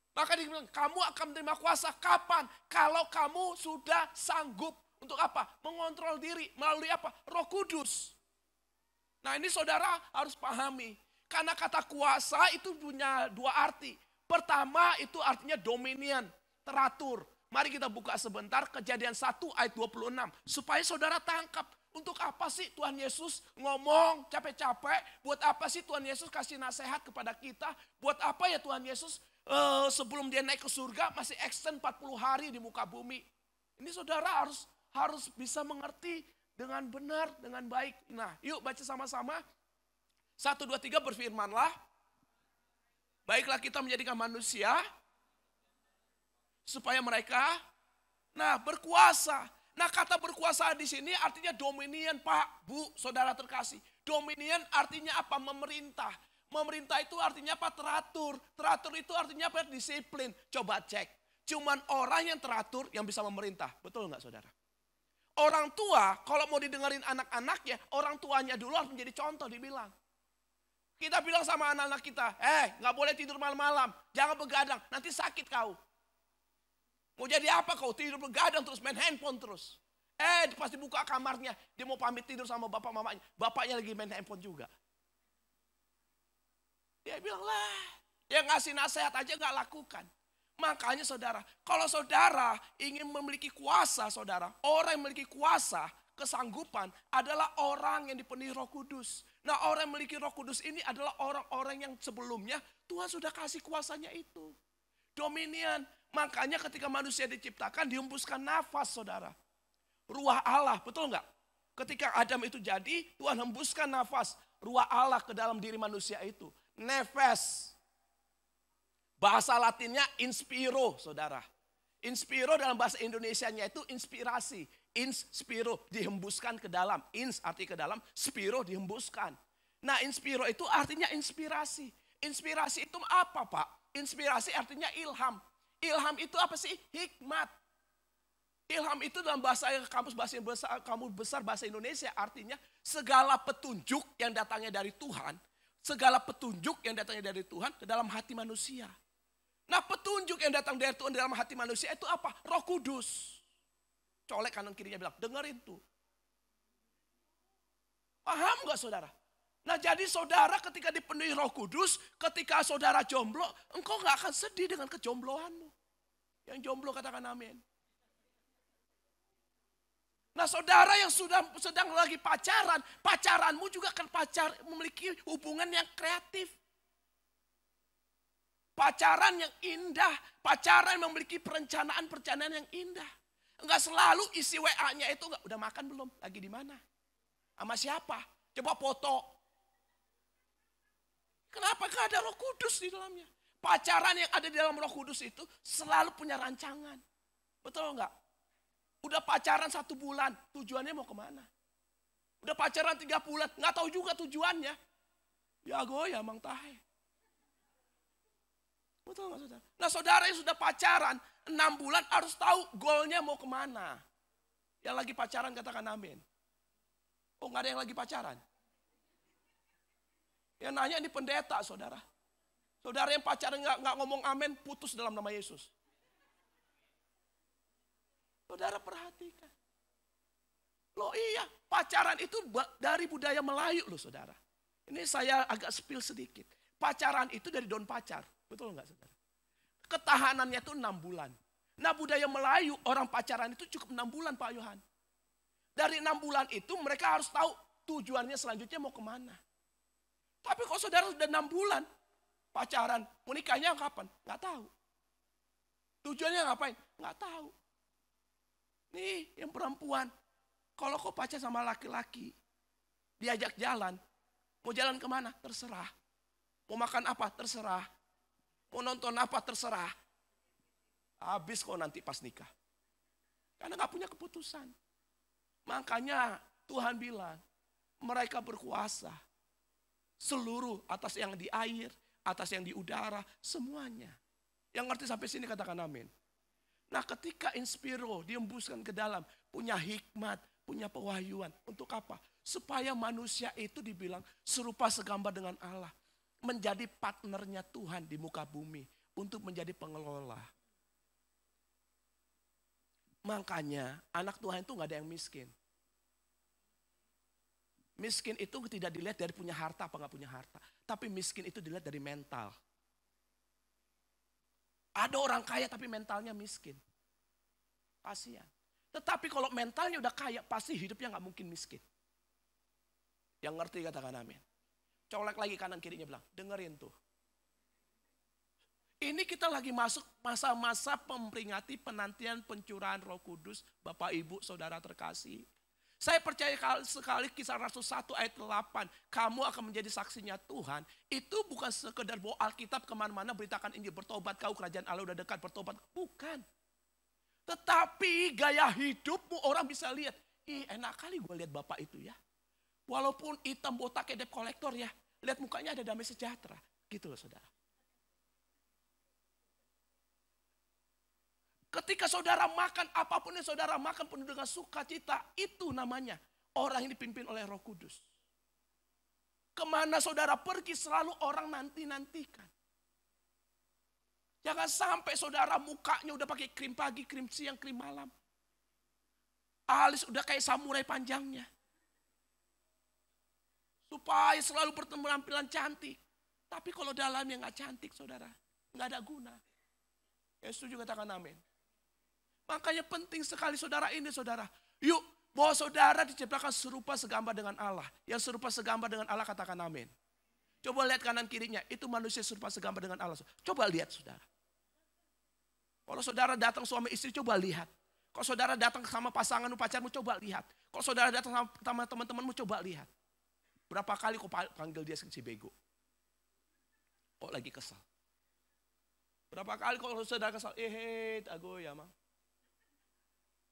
Maka dia bilang, kamu akan menerima kuasa. Kapan? Kalau kamu sudah sanggup. Untuk apa? Mengontrol diri. Melalui apa? Roh Kudus. Nah ini saudara harus pahami. Karena kata kuasa itu punya dua arti. Pertama itu artinya dominion. Teratur. Mari kita buka sebentar Kejadian 1 ayat 26. Supaya saudara tangkap. Untuk apa sih Tuhan Yesus ngomong capek-capek? Buat apa sih Tuhan Yesus kasih nasihat kepada kita? Buat apa ya Tuhan Yesus sebelum dia naik ke surga masih extend 40 hari di muka bumi? Ini saudara harus bisa mengerti dengan benar, dengan baik. Nah yuk baca sama-sama. 1, 2, 3 berfirmanlah. Baiklah kita menjadikan manusia. Supaya mereka berkuasa. Nah kata berkuasa di sini artinya dominion Pak, Bu, saudara terkasih. Dominion artinya apa? Memerintah. Memerintah itu artinya apa? Teratur. Teratur itu artinya apa? Disiplin. Coba cek. Cuman orang yang teratur yang bisa memerintah. Betul nggak saudara? Orang tua kalau mau didengerin anak-anaknya, orang tuanya dulu harus menjadi contoh dibilang. Kita bilang sama anak-anak kita, nggak boleh tidur malam-malam. Jangan begadang, nanti sakit kau. Mau jadi apa kau? Tidur begadang terus, main handphone terus. Pas dibuka kamarnya, dia mau pamit tidur sama bapak mamanya. Bapaknya lagi main handphone juga. Dia bilang lah, yang ngasih nasihat aja gak lakukan. Makanya saudara, kalau saudara ingin memiliki kuasa saudara, orang yang memiliki kuasa, kesanggupan adalah orang yang dipenuhi Roh Kudus. Nah orang yang memiliki Roh Kudus ini adalah orang-orang yang sebelumnya Tuhan sudah kasih kuasanya itu. Dominion. Makanya ketika manusia diciptakan dihembuskan nafas saudara. Ruah Allah, betul enggak? Ketika Adam itu jadi, Tuhan hembuskan nafas. Ruah Allah ke dalam diri manusia itu. Nefes. Bahasa latinnya inspiro saudara. Inspiro dalam bahasa Indonesianya itu inspirasi. inspiro, dihembuskan ke dalam. Ins arti ke dalam, spiro dihembuskan. Nah inspiro itu artinya inspirasi. Inspirasi itu apa Pak? Inspirasi artinya ilham. Ilham itu apa sih? Hikmat. Ilham itu dalam bahasa kamus besar bahasa Indonesia artinya segala petunjuk yang datangnya dari Tuhan. Segala petunjuk yang datangnya dari Tuhan ke dalam hati manusia. Nah petunjuk yang datang dari Tuhan dalam hati manusia itu apa? Roh Kudus. Colek kanan kirinya bilang, dengerin tuh. Paham gak saudara? Nah jadi saudara ketika dipenuhi Roh Kudus, ketika saudara jomblo, engkau gak akan sedih dengan kejombloanmu. Yang jomblo katakan amin. Nah saudara yang sedang lagi pacaran, pacaranmu juga akan memiliki hubungan yang kreatif. Pacaran yang indah, pacaran yang memiliki perencanaan yang indah. Enggak selalu isi WA-nya itu enggak, udah makan belum? Lagi di mana? Sama siapa? Coba foto. Kenapa? Enggak ada Roh Kudus di dalamnya. Pacaran yang ada di dalam Roh Kudus itu selalu punya rancangan. Betul enggak? Udah pacaran 1 bulan, tujuannya mau kemana? Udah pacaran 3 bulan, enggak tahu juga tujuannya. Ya goya mang tahe. Betul nggak saudara? Nah saudara yang sudah pacaran 6 bulan harus tahu goalnya mau kemana. Yang lagi pacaran katakan amin. Oh nggak ada yang lagi pacaran? Yang nanya ini pendeta saudara. Saudara yang pacaran nggak ngomong amin putus dalam nama Yesus. Saudara perhatikan. Loh iya pacaran itu dari budaya Melayu loh saudara. Ini saya agak spill sedikit. Pacaran itu dari daun pacar. Betul enggak saudara? Ketahanannya itu 6 bulan. Nah budaya Melayu orang pacaran itu cukup 6 bulan Pak Yohan. Dari 6 bulan itu mereka harus tahu tujuannya selanjutnya mau kemana. Tapi kalau saudara sudah 6 bulan pacaran, mau nikahnya kapan? Nggak tahu. Tujuannya ngapain? Nggak tahu. Nih yang perempuan, kalau kau pacar sama laki-laki, diajak jalan, mau jalan kemana? Terserah. Mau makan apa? Terserah. Mau nonton apa? Terserah. Habis kok nanti pas nikah. Karena gak punya keputusan. Makanya Tuhan bilang, mereka berkuasa. Seluruh atas yang di air, atas yang di udara, semuanya. Yang ngerti sampai sini katakan amin. Nah ketika inspiro diembuskan ke dalam, punya hikmat, punya pewahyuan. Untuk apa? Supaya manusia itu dibilang serupa segambar dengan Allah. Menjadi partnernya Tuhan di muka bumi untuk menjadi pengelola. Makanya anak Tuhan itu gak ada yang miskin. Miskin itu tidak dilihat dari punya harta apa gak punya harta. Tapi miskin itu dilihat dari mental. Ada orang kaya tapi mentalnya miskin. Kasihan. Tetapi kalau mentalnya udah kaya pasti hidupnya gak mungkin miskin. Yang ngerti katakan amin. Colek lagi kanan kirinya bilang, dengerin tuh. Ini kita lagi masuk masa-masa memperingati penantian pencurahan Roh Kudus, Bapak Ibu, Saudara terkasih. Saya percaya sekali Kisah Rasul 1 ayat 8, kamu akan menjadi saksinya Tuhan. Itu bukan sekedar bawa Alkitab kemana-mana beritakan Injil, bertobat kau kerajaan Allah udah dekat, bertobat. Bukan. Tetapi gaya hidupmu orang bisa lihat, ih enak kali gue lihat Bapak itu ya. Walaupun hitam botak kayak debt collector ya. Lihat mukanya ada damai sejahtera. Gitu loh saudara. Ketika saudara makan, apapun yang saudara makan penuh dengan sukacita. Itu namanya orang yang dipimpin oleh Roh Kudus. Kemana saudara pergi selalu orang nanti-nantikan. Jangan sampai saudara mukanya udah pakai krim pagi, krim siang, krim malam. Alis udah kayak samurai panjangnya. Supaya selalu berpenampilan cantik. Tapi kalau dalamnya gak cantik saudara. Gak ada guna. Ya setuju katakan amin. Makanya penting sekali saudara ini saudara. Yuk bahwa saudara diciptakan serupa segambar dengan Allah. Yang serupa segambar dengan Allah katakan amin. Coba lihat kanan kirinya. Itu manusia serupa segambar dengan Allah. Coba lihat saudara. Kalau saudara datang suami istri coba lihat. Kalau saudara datang sama pasanganmu pacarmu coba lihat. Kalau saudara datang sama teman-temanmu coba lihat. Berapa kali kau panggil dia si bego? Kok lagi kesal? Berapa kali kalau saudara kesal? Ago ya mang.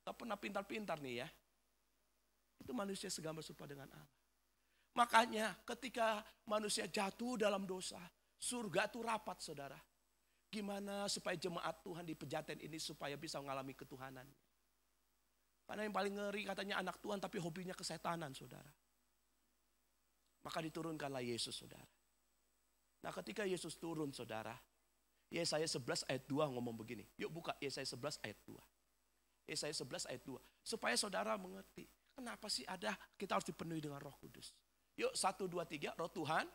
gak pernah pintar-pintar nih ya. Itu manusia segambar serupa dengan Allah. Makanya ketika manusia jatuh dalam dosa, surga itu rapat saudara. Gimana supaya jemaat Tuhan di Pejaten ini supaya bisa mengalami ketuhanan. Karena yang paling ngeri katanya anak Tuhan tapi hobinya kesetanan saudara. Maka diturunkanlah Yesus saudara. Nah ketika Yesus turun saudara, Yesaya 11 ayat 2 ngomong begini. Yuk buka Yesaya 11 ayat 2. Yesaya 11 ayat 2. Supaya saudara mengerti. Kenapa sih kita harus dipenuhi dengan Roh Kudus. Yuk 1, 2, 3. Roh Tuhan.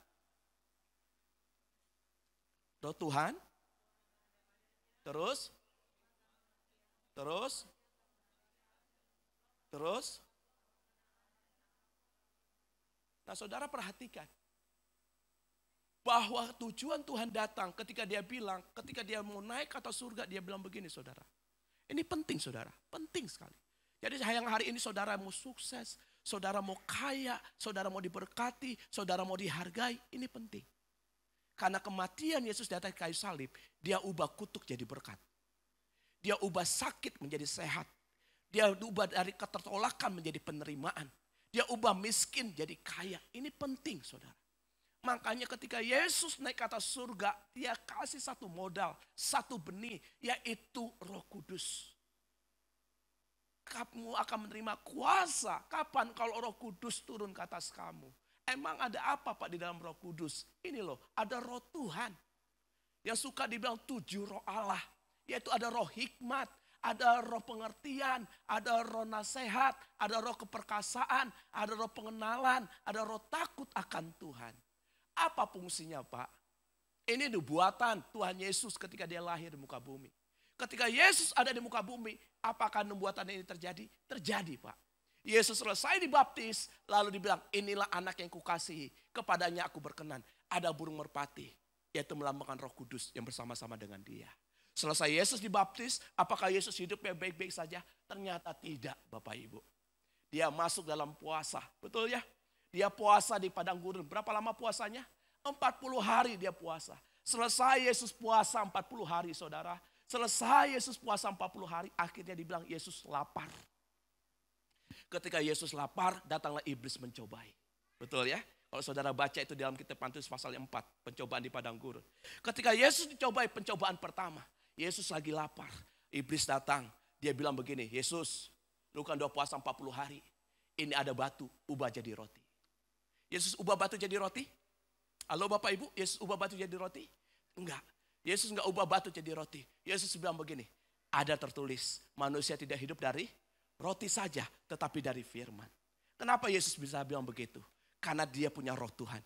Roh Tuhan. Terus. Nah saudara perhatikan. Bahwa tujuan Tuhan datang ketika dia mau naik ke atas surga, dia bilang begini saudara. Ini penting saudara, penting sekali. Jadi yang hari ini saudara mau sukses, saudara mau kaya, saudara mau diberkati, saudara mau dihargai, ini penting. Karena kematian Yesus di atas kayu salib, dia ubah kutuk jadi berkat. Dia ubah sakit menjadi sehat. Dia ubah dari ketertolakan menjadi penerimaan. Dia ubah miskin jadi kaya. Ini penting saudara. Makanya ketika Yesus naik ke atas surga, dia kasih satu modal, satu benih, yaitu Roh Kudus. Kamu akan menerima kuasa. Kapan kalau Roh Kudus turun ke atas kamu? Emang ada apa Pak di dalam Roh Kudus? Ini loh, ada Roh Tuhan. Yang suka dibilang 7 roh Allah. Yaitu ada roh hikmat, ada roh pengertian, ada roh nasihat, ada roh keperkasaan, ada roh pengenalan, ada roh takut akan Tuhan. Apa fungsinya Pak? Ini nubuatan Tuhan Yesus ketika dia lahir di muka bumi. Ketika Yesus ada di muka bumi, apakah nubuatan ini terjadi? Terjadi Pak. Yesus selesai dibaptis, lalu dibilang inilah anak yang kukasihi, kepadanya aku berkenan. Ada burung merpati, yaitu melambangkan Roh Kudus yang bersama-sama dengan dia. Selesai Yesus dibaptis, apakah Yesus hidupnya baik-baik saja? Ternyata tidak Bapak Ibu. Dia masuk dalam puasa, betul ya? Dia puasa di padang gurun. Berapa lama puasanya? 40 hari dia puasa. Selesai Yesus puasa 40 hari saudara. Selesai Yesus puasa 40 hari, akhirnya dibilang Yesus lapar. Ketika Yesus lapar, datanglah iblis mencobai. Betul ya? Kalau saudara baca itu dalam kitab Matius pasal 4, pencobaan di padang gurun. Ketika Yesus dicobai pencobaan pertama, Yesus lagi lapar. Iblis datang, dia bilang begini, Yesus, lu kan udah puasa 40 hari. Ini ada batu, ubah jadi roti. Yesus ubah batu jadi roti? Halo Bapak Ibu, Yesus ubah batu jadi roti? Enggak. Yesus enggak ubah batu jadi roti. Yesus bilang begini, ada tertulis, manusia tidak hidup dari roti saja, tetapi dari firman. Kenapa Yesus bisa bilang begitu? Karena dia punya roh Tuhan.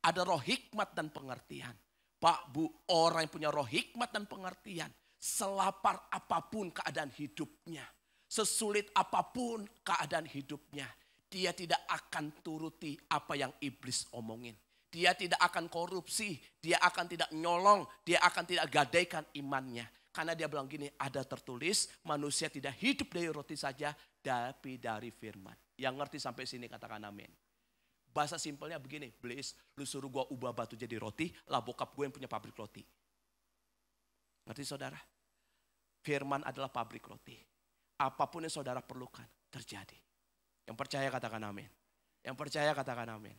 Ada roh hikmat dan pengertian. Pak, Bu, orang yang punya roh hikmat dan pengertian, selapar apapun keadaan hidupnya, sesulit apapun keadaan hidupnya, dia tidak akan turuti apa yang iblis omongin. Dia tidak akan korupsi, dia akan tidak nyolong, dia akan tidak gadaikan imannya. Karena dia bilang gini, ada tertulis manusia tidak hidup dari roti saja, tapi dari firman. Yang ngerti sampai sini katakan amin. Bahasa simpelnya begini, Blaze, lu suruh gua ubah batu jadi roti, lah bokap gue yang punya pabrik roti. Ngerti saudara? Firman adalah pabrik roti. Apapun yang saudara perlukan, terjadi. Yang percaya katakan amin. Yang percaya katakan amin.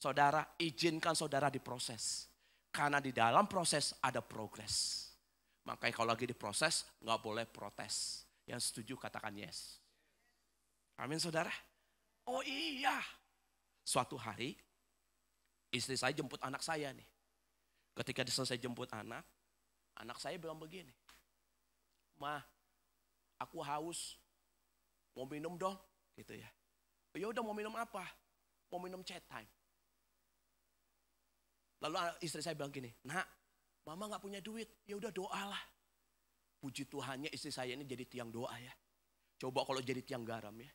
Saudara, izinkan saudara diproses. Karena di dalam proses ada progres. Makanya kalau lagi diproses, nggak boleh protes. Yang setuju katakan yes. Amin saudara. Oh iya. Suatu hari, istri saya jemput anak saya nih. Ketika selesai jemput anak saya bilang begini. Ma, aku haus. Mau minum dong. Gitu ya. Ya udah mau minum apa? Mau minum chat time. Lalu istri saya bilang gini, nak, mama gak punya duit, ya udah doalah. Puji Tuhannya istri saya ini jadi tiang doa ya. Coba kalau jadi tiang garam ya.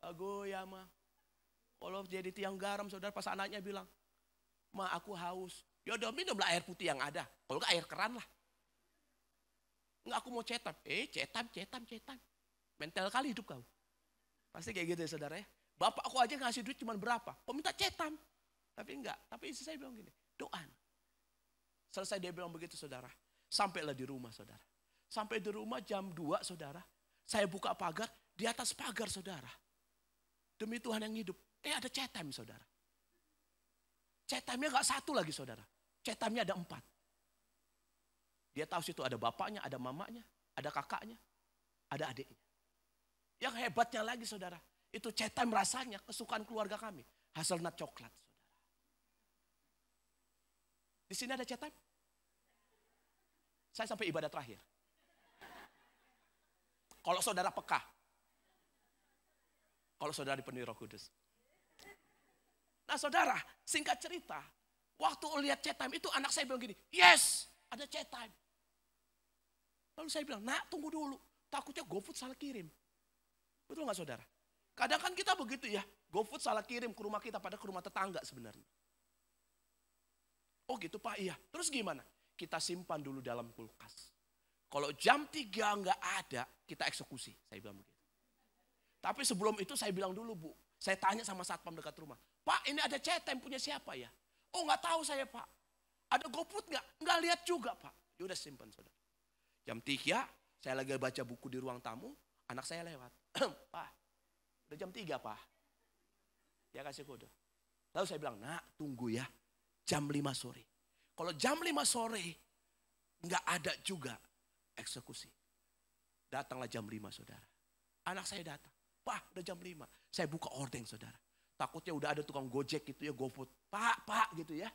Ago ya ma. Kalau jadi tiang garam saudara pas anaknya bilang, ma aku haus. Ya udah minumlah air putih yang ada. Kalau gak air keran lah. Enggak aku mau cetam. Cetam. Mental kali hidup kau. Pasti kayak gitu ya saudara ya. Bapak aku aja ngasih duit cuma berapa. Kok minta cetam. Tapi enggak. Tapi istri saya bilang gini. Doa. Selesai dia bilang begitu saudara. Sampailah di rumah saudara. Sampai di rumah jam 2 saudara. Saya buka pagar, di atas pagar saudara. Demi Tuhan yang hidup. Ada chat time saudara. Chat time-nya gak satu lagi saudara. Chat time-nya ada 4. Dia tahu situ ada bapaknya, ada mamanya, ada kakaknya, ada adiknya. Yang hebatnya lagi saudara, itu chat time rasanya kesukaan keluarga kami. Hazelnut coklat saudara. Di sini ada chat time? Saya sampai ibadah terakhir. Kalau saudara peka. Kalau saudara dipenuhi Roh Kudus. Nah saudara, singkat cerita. Waktu lihat chat time itu anak saya bilang gini, yes, ada chat time. Lalu saya bilang, nak tunggu dulu. Takutnya GoFood salah kirim. Betul gak saudara? Kadang kan kita begitu ya. GoFood salah kirim ke rumah kita, pada ke rumah tetangga sebenarnya. Oh gitu Pak, iya. Terus gimana? Kita simpan dulu dalam kulkas. Kalau jam 3 nggak ada, kita eksekusi. Saya bilang begitu. Tapi sebelum itu saya bilang dulu Bu. Saya tanya sama satpam dekat rumah. Pak ini ada chat time punya siapa ya? Oh nggak tahu saya Pak. Ada GoFood nggak? Nggak lihat juga Pak. Ya udah simpan saudara. Jam 3, saya lagi baca buku di ruang tamu. Anak saya lewat. Pak, udah jam 3 Pak. Dia kasih kode. Lalu saya bilang, nak tunggu ya. Jam 5 sore. Kalau jam 5 sore nggak ada juga eksekusi. Datanglah jam 5 saudara. Anak saya datang. Pak udah jam 5. Saya buka ordeng saudara. Takutnya udah ada tukang Gojek gitu ya, GoFood. Pak gitu ya.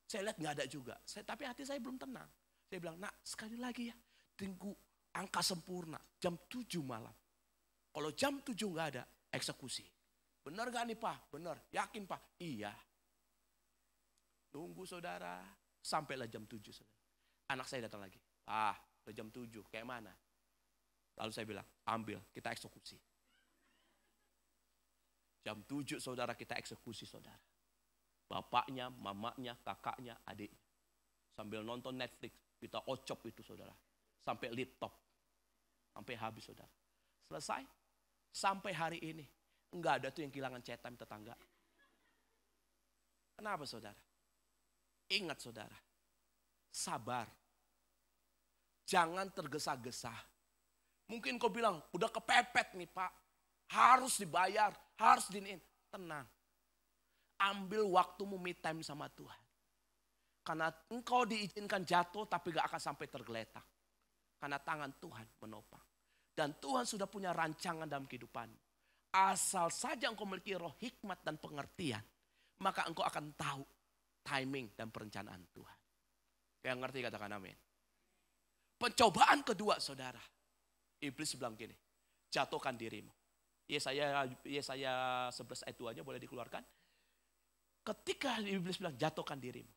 Saya lihat nggak ada juga. Tapi hati saya belum tenang. Saya bilang, nak sekali lagi ya. Tunggu angka sempurna. Jam 7 malam. Kalau jam 7 nggak ada, eksekusi. Benar gak nih Pak? Benar. Yakin Pak? Iya. Tunggu saudara. Sampailah jam 7 saudara. Anak saya datang lagi. Udah jam 7. Kayak mana? Lalu saya bilang, ambil. Kita eksekusi. Jam 7 saudara kita eksekusi saudara. Bapaknya, mamanya, kakaknya, adiknya. Sambil nonton Netflix. Kita ocop itu saudara. Sampai laptop. Sampai habis saudara. Selesai. Sampai hari ini. Enggak ada tuh yang kehilangan chat time tetangga. Kenapa saudara? Ingat saudara. Sabar. Jangan tergesa-gesa. Mungkin kau bilang, udah kepepet nih Pak. Harus dibayar, harus diniin. Tenang. Ambil waktumu me time sama Tuhan. Karena engkau diizinkan jatuh tapi gak akan sampai tergeletak. Karena tangan Tuhan menopang. Dan Tuhan sudah punya rancangan dalam kehidupanmu. Asal saja engkau memiliki roh hikmat dan pengertian. Maka engkau akan tahu timing dan perencanaan Tuhan. Yang ngerti katakan amin. Pencobaan kedua saudara. Iblis bilang gini. Jatuhkan dirimu. Yesaya 11 ayat 2-nya boleh dikeluarkan. Ketika iblis bilang jatuhkan dirimu.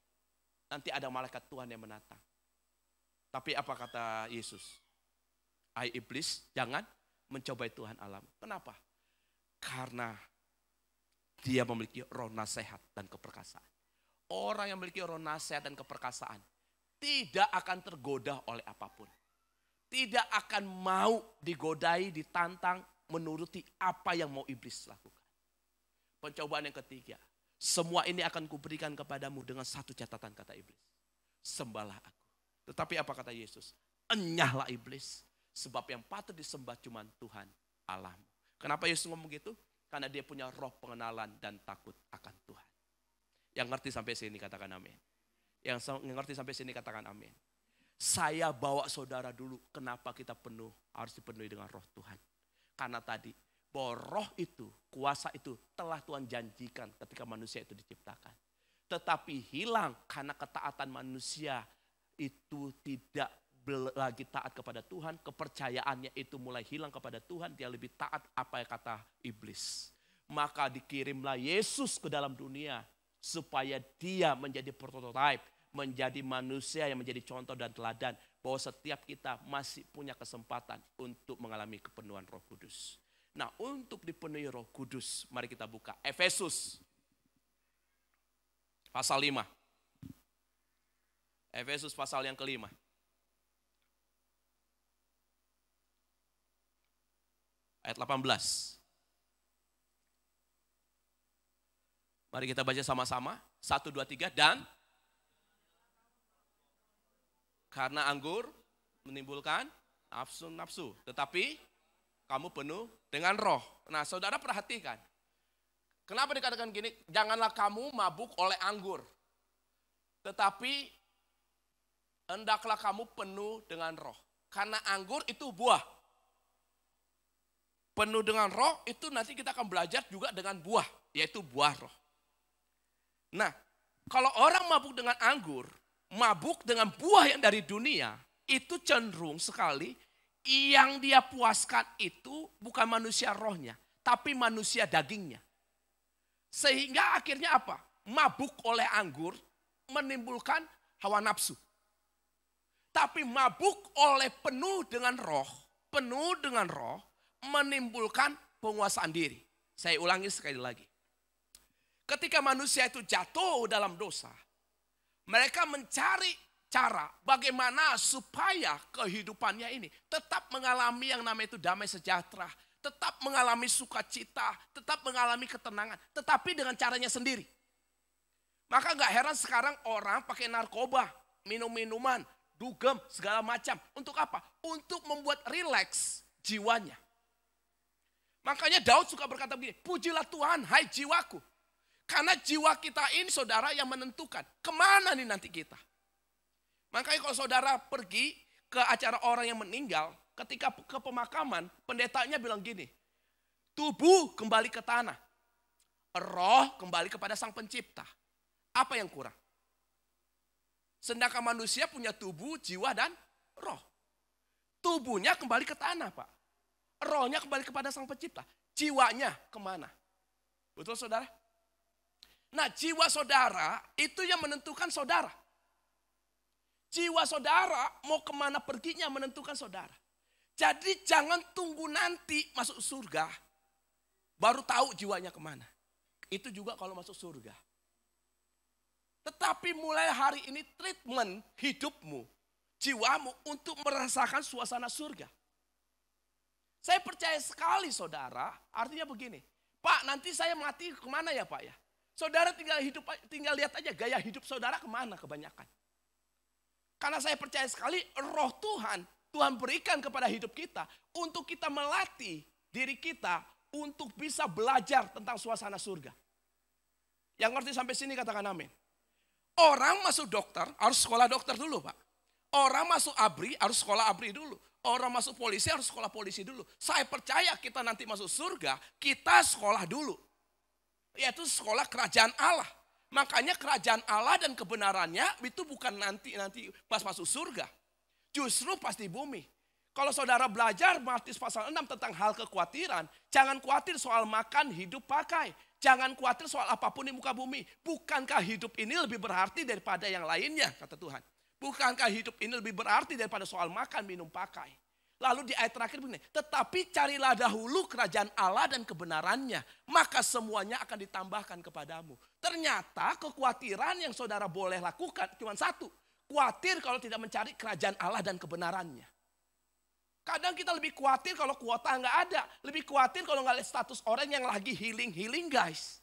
Nanti ada malaikat Tuhan yang menatang. Tapi apa kata Yesus? Hai iblis, jangan mencobai Tuhan alam. Kenapa? Karena dia memiliki roh nasihat dan keperkasaan. Orang yang memiliki roh nasihat dan keperkasaan tidak akan tergoda oleh apapun. Tidak akan mau digodai, ditantang, menuruti apa yang mau iblis lakukan. Pencobaan yang ketiga. Semua ini akan kuberikan kepadamu dengan satu catatan kata iblis. Sembahlah aku. Tetapi apa kata Yesus? Enyahlah iblis. Sebab yang patut disembah cuma Tuhan Allahmu. Kenapa Yesus ngomong gitu? Karena dia punya roh pengenalan dan takut akan Tuhan. Yang ngerti sampai sini katakan amin. Yang ngerti sampai sini katakan amin. Saya bawa saudara dulu kenapa kita harus dipenuhi dengan roh Tuhan. Karena tadi bahwa roh itu, kuasa itu telah Tuhan janjikan ketika manusia itu diciptakan. Tetapi hilang karena ketaatan manusia itu tidak lagi taat kepada Tuhan, kepercayaannya itu mulai hilang kepada Tuhan, dia lebih taat apa yang kata iblis. Maka dikirimlah Yesus ke dalam dunia supaya dia menjadi prototipe, menjadi manusia yang menjadi contoh dan teladan bahwa setiap kita masih punya kesempatan untuk mengalami kepenuhan Roh Kudus. Nah, untuk dipenuhi Roh Kudus, mari kita buka Efesus pasal 5. Efesus pasal yang kelima. Ayat 18. Mari kita baca sama-sama. 1, 2, 3. Dan karena anggur menimbulkan nafsu-nafsu. Tetapi kamu penuh dengan roh. Nah, saudara perhatikan. Kenapa dikatakan gini? Janganlah kamu mabuk oleh anggur. Tetapi hendaklah kamu penuh dengan roh. Karena anggur itu buah. Penuh dengan roh itu nanti kita akan belajar juga dengan buah. Yaitu buah roh. Nah, kalau orang mabuk dengan anggur, mabuk dengan buah yang dari dunia, itu cenderung sekali yang dia puaskan itu bukan manusia rohnya, tapi manusia dagingnya. Sehingga akhirnya apa? Mabuk oleh anggur menimbulkan hawa nafsu. Tapi mabuk oleh penuh dengan roh menimbulkan penguasaan diri. Saya ulangi sekali lagi. Ketika manusia itu jatuh dalam dosa, mereka mencari cara bagaimana supaya kehidupannya ini tetap mengalami yang namanya itu damai sejahtera, tetap mengalami sukacita, tetap mengalami ketenangan, tetapi dengan caranya sendiri. Maka gak heran sekarang orang pakai narkoba, minum-minuman, dugem, segala macam. Untuk apa? Untuk membuat rileks jiwanya. Makanya Daud suka berkata begini, pujilah Tuhan, hai jiwaku. Karena jiwa kita ini saudara yang menentukan kemana nih nanti kita. Makanya kalau saudara pergi ke acara orang yang meninggal, ketika ke pemakaman, pendetanya bilang gini, tubuh kembali ke tanah, roh kembali kepada sang pencipta. Apa yang kurang? Sedangkan manusia punya tubuh, jiwa, dan roh. Tubuhnya kembali ke tanah, Pak. Rohnya kembali kepada sang pencipta. Jiwanya kemana? Betul saudara? Nah, jiwa saudara itu yang menentukan saudara. Jiwa saudara mau kemana perginya menentukan saudara. Jadi jangan tunggu nanti masuk surga, baru tahu jiwanya kemana. Itu juga kalau masuk surga. Tetapi mulai hari ini treatment hidupmu, jiwamu untuk merasakan suasana surga. Saya percaya sekali saudara, artinya begini. Pak, nanti saya mati kemana ya Pak ya? Saudara tinggal lihat aja gaya hidup saudara kemana kebanyakan. Karena saya percaya sekali roh Tuhan berikan kepada hidup kita untuk kita melatih diri kita untuk bisa belajar tentang suasana surga. Yang ngerti sampai sini katakan amin. Orang masuk dokter harus sekolah dokter dulu Pak. Orang masuk ABRI harus sekolah ABRI dulu. Orang masuk polisi harus sekolah polisi dulu. Saya percaya kita nanti masuk surga, kita sekolah dulu. Yaitu sekolah kerajaan Allah. Makanya kerajaan Allah dan kebenarannya itu bukan nanti pas masuk surga. Justru pas di bumi. Kalau saudara belajar Matius pasal 6 tentang hal kekhawatiran, jangan khawatir soal makan, hidup, pakai. Jangan khawatir soal apapun di muka bumi. Bukankah hidup ini lebih berarti daripada yang lainnya, kata Tuhan. Bukankah hidup ini lebih berarti daripada soal makan, minum, pakai. Lalu di ayat terakhir begini, tetapi carilah dahulu kerajaan Allah dan kebenarannya, maka semuanya akan ditambahkan kepadamu. Ternyata kekhawatiran yang saudara boleh lakukan cuma satu. Khawatir kalau tidak mencari kerajaan Allah dan kebenarannya. Kadang kita lebih khawatir kalau kuota nggak ada. Lebih khawatir kalau nggak lihat status orang yang lagi healing guys.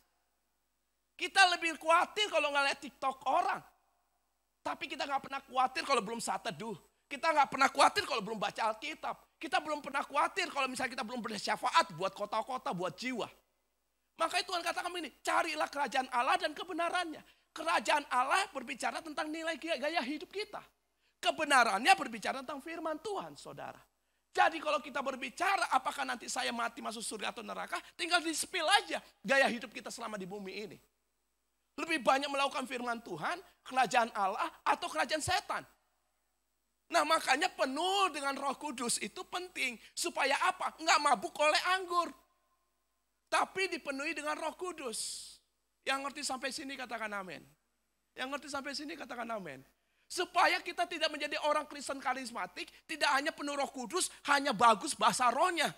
Kita lebih khawatir kalau nggak lihat TikTok orang. Tapi kita nggak pernah khawatir kalau belum saat teduh. Kita nggak pernah khawatir kalau belum baca Alkitab. Kita belum pernah khawatir kalau misalnya kita belum bersyafaat buat kota-kota, buat jiwa. Makanya Tuhan katakan begini, carilah kerajaan Allah dan kebenarannya. Kerajaan Allah berbicara tentang nilai gaya hidup kita. Kebenarannya berbicara tentang firman Tuhan, saudara. Jadi kalau kita berbicara apakah nanti saya mati masuk surga atau neraka, tinggal di-spill aja gaya hidup kita selama di bumi ini. Lebih banyak melakukan firman Tuhan, kerajaan Allah, atau kerajaan setan. Nah makanya penuh dengan Roh Kudus itu penting. Supaya apa? Nggak mabuk oleh anggur. Tapi dipenuhi dengan Roh Kudus. Yang ngerti sampai sini katakan amin. Yang ngerti sampai sini katakan amin. Supaya kita tidak menjadi orang Kristen karismatik. Tidak hanya penuh Roh Kudus, hanya bagus bahasa rohnya.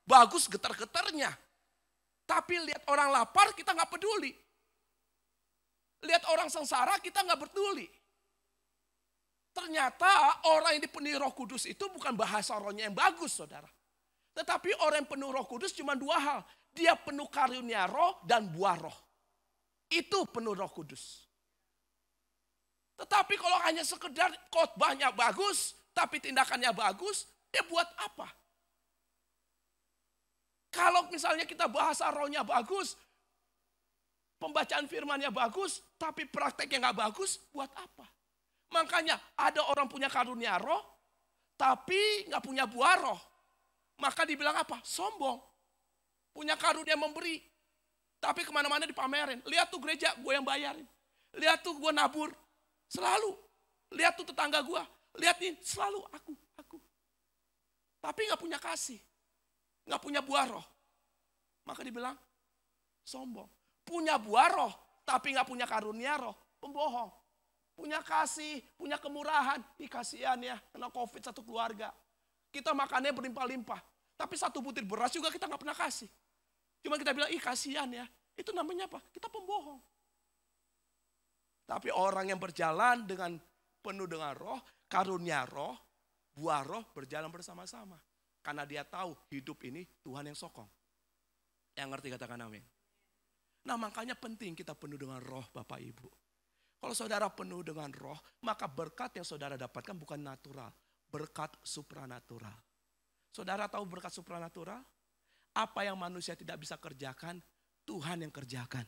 Bagus getar-getarnya. Tapi lihat orang lapar kita nggak peduli. Lihat orang sengsara kita nggak peduli. Ternyata orang yang dipenuhi Roh Kudus itu bukan bahasa rohnya yang bagus, saudara. Tetapi orang yang penuh Roh Kudus cuma dua hal. Dia penuh karunia roh dan buah roh. Itu penuh Roh Kudus. Tetapi kalau hanya sekedar khotbahnya bagus, tapi tindakannya bagus, dia buat apa? Kalau misalnya kita bahasa rohnya bagus, pembacaan firmannya bagus, tapi prakteknya nggak bagus, buat apa? Makanya ada orang punya karunia roh, tapi nggak punya buah roh. Maka dibilang apa? Sombong. Punya karunia memberi, tapi kemana-mana dipamerin. Lihat tuh gereja, gue yang bayarin. Lihat tuh gue nabur, selalu. Lihat tuh tetangga gue, lihat nih, selalu aku. Tapi nggak punya kasih, nggak punya buah roh. Maka dibilang sombong. Punya buah roh, tapi nggak punya karunia roh, pembohong. Punya kasih, punya kemurahan. Ih kasihan ya, kena COVID satu keluarga. Kita makannya berlimpah-limpah. Tapi satu butir beras juga kita nggak pernah kasih. Cuma kita bilang, ih kasihan ya. Itu namanya apa? Kita pembohong. Tapi orang yang berjalan dengan penuh dengan roh, karunia roh, buah roh berjalan bersama-sama. Karena dia tahu hidup ini Tuhan yang sokong. Yang ngerti katakan amin. Nah makanya penting kita penuh dengan roh Bapak Ibu. Kalau saudara penuh dengan roh, maka berkat yang saudara dapatkan bukan natural. Berkat supranatural. Saudara tahu berkat supranatural? Apa yang manusia tidak bisa kerjakan, Tuhan yang kerjakan.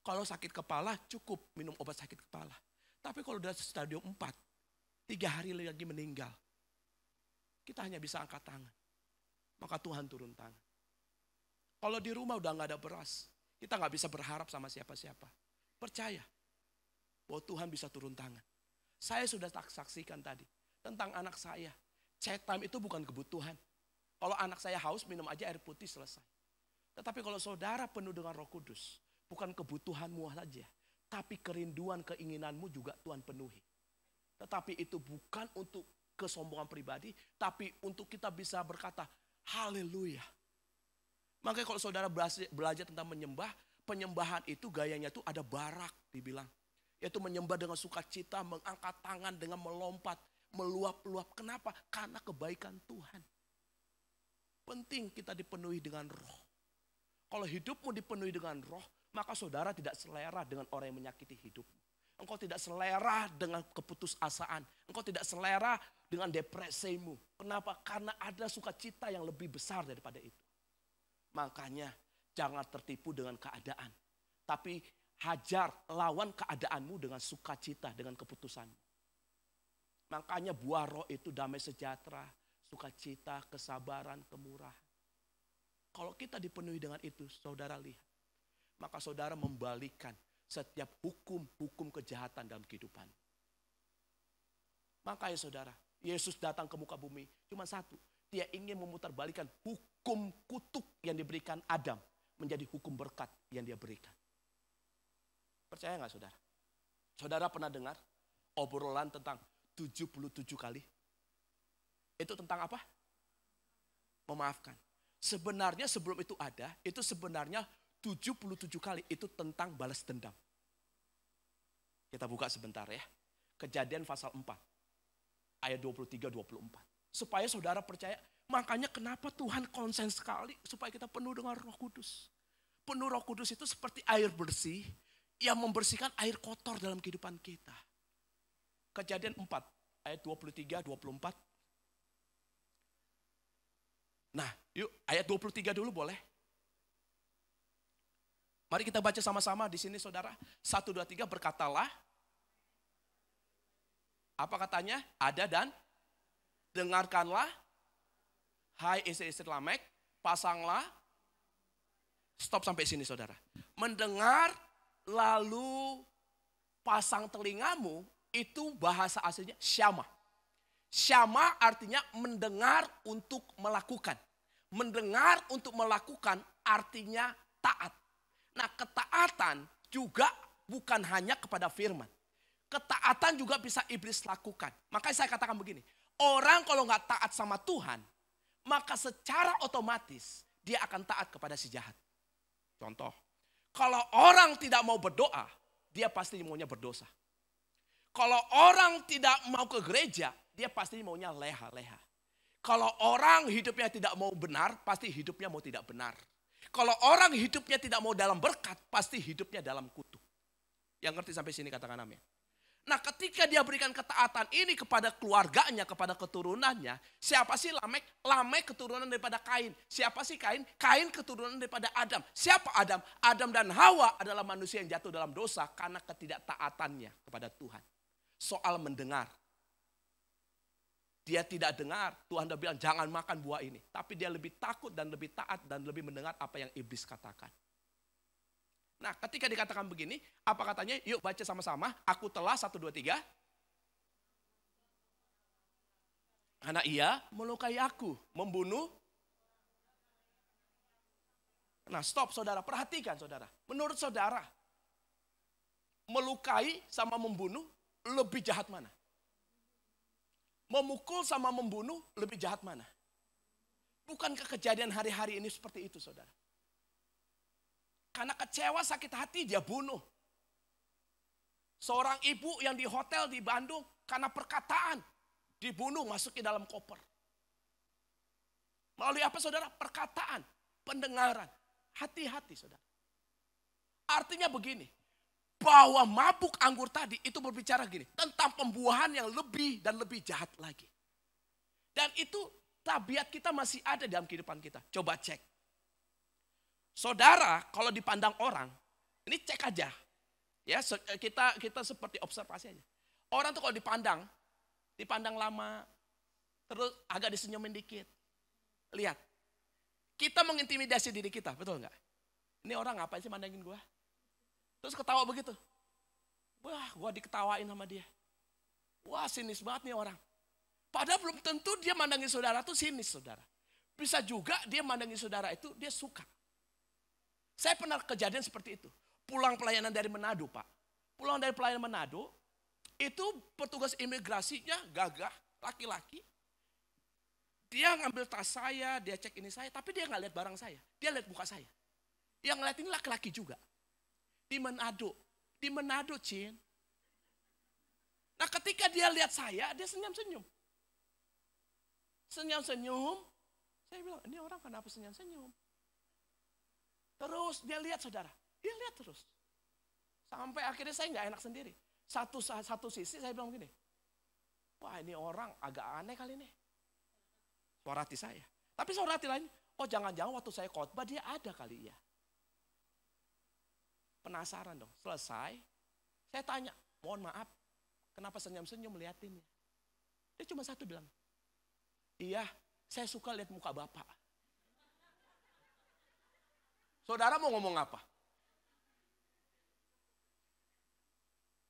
Kalau sakit kepala cukup minum obat sakit kepala. Tapi kalau udah stadium 4, 3 hari lagi meninggal. Kita hanya bisa angkat tangan. Maka Tuhan turun tangan. Kalau di rumah udah gak ada beras, kita gak bisa berharap sama siapa-siapa. Percaya bahwa Tuhan bisa turun tangan. Saya sudah saksikan tadi tentang anak saya. Chat time itu bukan kebutuhan. Kalau anak saya haus, minum aja air putih selesai. Tetapi kalau saudara penuh dengan Roh Kudus, bukan kebutuhanmu saja, tapi kerinduan, keinginanmu juga Tuhan penuhi. Tetapi itu bukan untuk kesombongan pribadi, tapi untuk kita bisa berkata, haleluya. Makanya kalau saudara belajar tentang menyembah, penyembahan itu gayanya itu ada barak dibilang. Yaitu menyembah dengan sukacita, mengangkat tangan dengan melompat, meluap-luap. Kenapa? Karena kebaikan Tuhan. Penting kita dipenuhi dengan roh. Kalau hidupmu dipenuhi dengan roh, maka saudara tidak selera dengan orang yang menyakiti hidupmu. Engkau tidak selera dengan keputusasaan. Engkau tidak selera dengan depresimu. Kenapa? Karena ada sukacita yang lebih besar daripada itu. Makanya jangan tertipu dengan keadaan. Tapi hajar, lawan keadaanmu dengan sukacita, dengan keputusanmu. Makanya buah roh itu damai sejahtera, sukacita, kesabaran, kemurahan. Kalau kita dipenuhi dengan itu, saudara lihat. Maka saudara membalikan setiap hukum kejahatan dalam kehidupan. Makanya saudara, Yesus datang ke muka bumi cuma satu. Dia ingin memutarbalikan hukum kutuk yang diberikan Adam menjadi hukum berkat yang dia berikan. Percaya nggak saudara? Saudara pernah dengar obrolan tentang 77 kali? Itu tentang apa? Memaafkan. Sebenarnya sebelum itu ada, itu sebenarnya 77 kali itu tentang balas dendam. Kita buka sebentar ya. Kejadian pasal 4. Ayat 23-24. Supaya saudara percaya, makanya kenapa Tuhan konsen sekali supaya kita penuh dengan Roh Kudus. Penuh Roh Kudus itu seperti air bersih yang membersihkan air kotor dalam kehidupan kita. Kejadian 4 ayat 23-24. Nah, yuk ayat 23 dulu boleh. Mari kita baca sama-sama di sini saudara. 1, 2, 3 berkatalah. Apa katanya? Ada dan dengarkanlah. Hai istri-istri Lamek, pasanglah. Stop sampai sini saudara. Mendengar lalu pasang telingamu, itu bahasa aslinya syama. Syama artinya mendengar untuk melakukan. Mendengar untuk melakukan artinya taat. Nah ketaatan juga bukan hanya kepada firman. Ketaatan juga bisa iblis lakukan. Makanya saya katakan begini. Orang kalau nggak taat sama Tuhan, maka secara otomatis dia akan taat kepada si jahat. Contoh, kalau orang tidak mau berdoa, dia pasti maunya berdosa. Kalau orang tidak mau ke gereja, dia pasti maunya leha-leha. Kalau orang hidupnya tidak mau benar, pasti hidupnya mau tidak benar. Kalau orang hidupnya tidak mau dalam berkat, pasti hidupnya dalam kutuk. Yang ngerti sampai sini katakan amin. Nah ketika dia berikan ketaatan ini kepada keluarganya, kepada keturunannya. Siapa sih Lamek? Lamek keturunan daripada Kain. Siapa sih Kain? Kain keturunan daripada Adam. Siapa Adam? Adam dan Hawa adalah manusia yang jatuh dalam dosa karena ketidaktaatannya kepada Tuhan. Soal mendengar. Dia tidak dengar, Tuhan sudah bilang jangan makan buah ini. Tapi dia lebih takut dan lebih taat dan lebih mendengar apa yang iblis katakan. Nah ketika dikatakan begini, apa katanya? Yuk baca sama-sama. Aku telah 1, 2, 3. Karena ia melukai aku, membunuh. Nah stop saudara, perhatikan saudara. Menurut saudara, melukai sama membunuh lebih jahat mana? Memukul sama membunuh lebih jahat mana? Bukankah kejadian hari-hari ini seperti itu saudara? Karena kecewa sakit hati dia bunuh. Seorang ibu yang di hotel di Bandung karena perkataan dibunuh masuk ke dalam koper. Melalui apa saudara? Perkataan, pendengaran. Hati-hati saudara. Artinya begini, bahwa mabuk anggur tadi itu berbicara gini, tentang pembuahan yang lebih dan lebih jahat lagi. Dan itu tabiat kita masih ada dalam kehidupan kita. Coba cek. Saudara, kalau dipandang orang, ini cek aja. Ya, kita seperti observasi aja. Orang tuh kalau dipandang lama, terus agak disenyumin dikit. Lihat, kita mengintimidasi diri kita, betul nggak? Ini orang ngapain sih mandangin gue? Terus ketawa begitu. Wah, gue diketawain sama dia. Wah, sinis banget nih orang. Padahal belum tentu dia mandangin saudara tuh sinis, saudara. Bisa juga dia mandangin saudara itu dia suka. Saya pernah kejadian seperti itu. Pulang pelayanan dari Manado, Pak. Pulang dari pelayanan Manado, itu petugas imigrasinya gagah, laki-laki. Dia ngambil tas saya, dia cek ini saya, tapi dia nggak lihat barang saya. Dia lihat muka saya. Yang ngeliat ini laki-laki juga. Di Manado, Cin. Nah ketika dia lihat saya, dia senyum-senyum. Senyum-senyum. Saya bilang, ini orang kenapa senyum-senyum? Terus dia lihat saudara, dia lihat terus. Sampai akhirnya saya nggak enak sendiri. Satu sisi saya bilang begini, wah ini orang agak aneh kali ini. Suara hati saya. Tapi suara hati lain, oh jangan-jangan waktu saya khotbah dia ada kali ya. Penasaran dong, selesai. Saya tanya, mohon maaf, kenapa senyum-senyum melihatinnya? Dia cuma satu bilang, iya saya suka lihat muka Bapak. Saudara mau ngomong apa?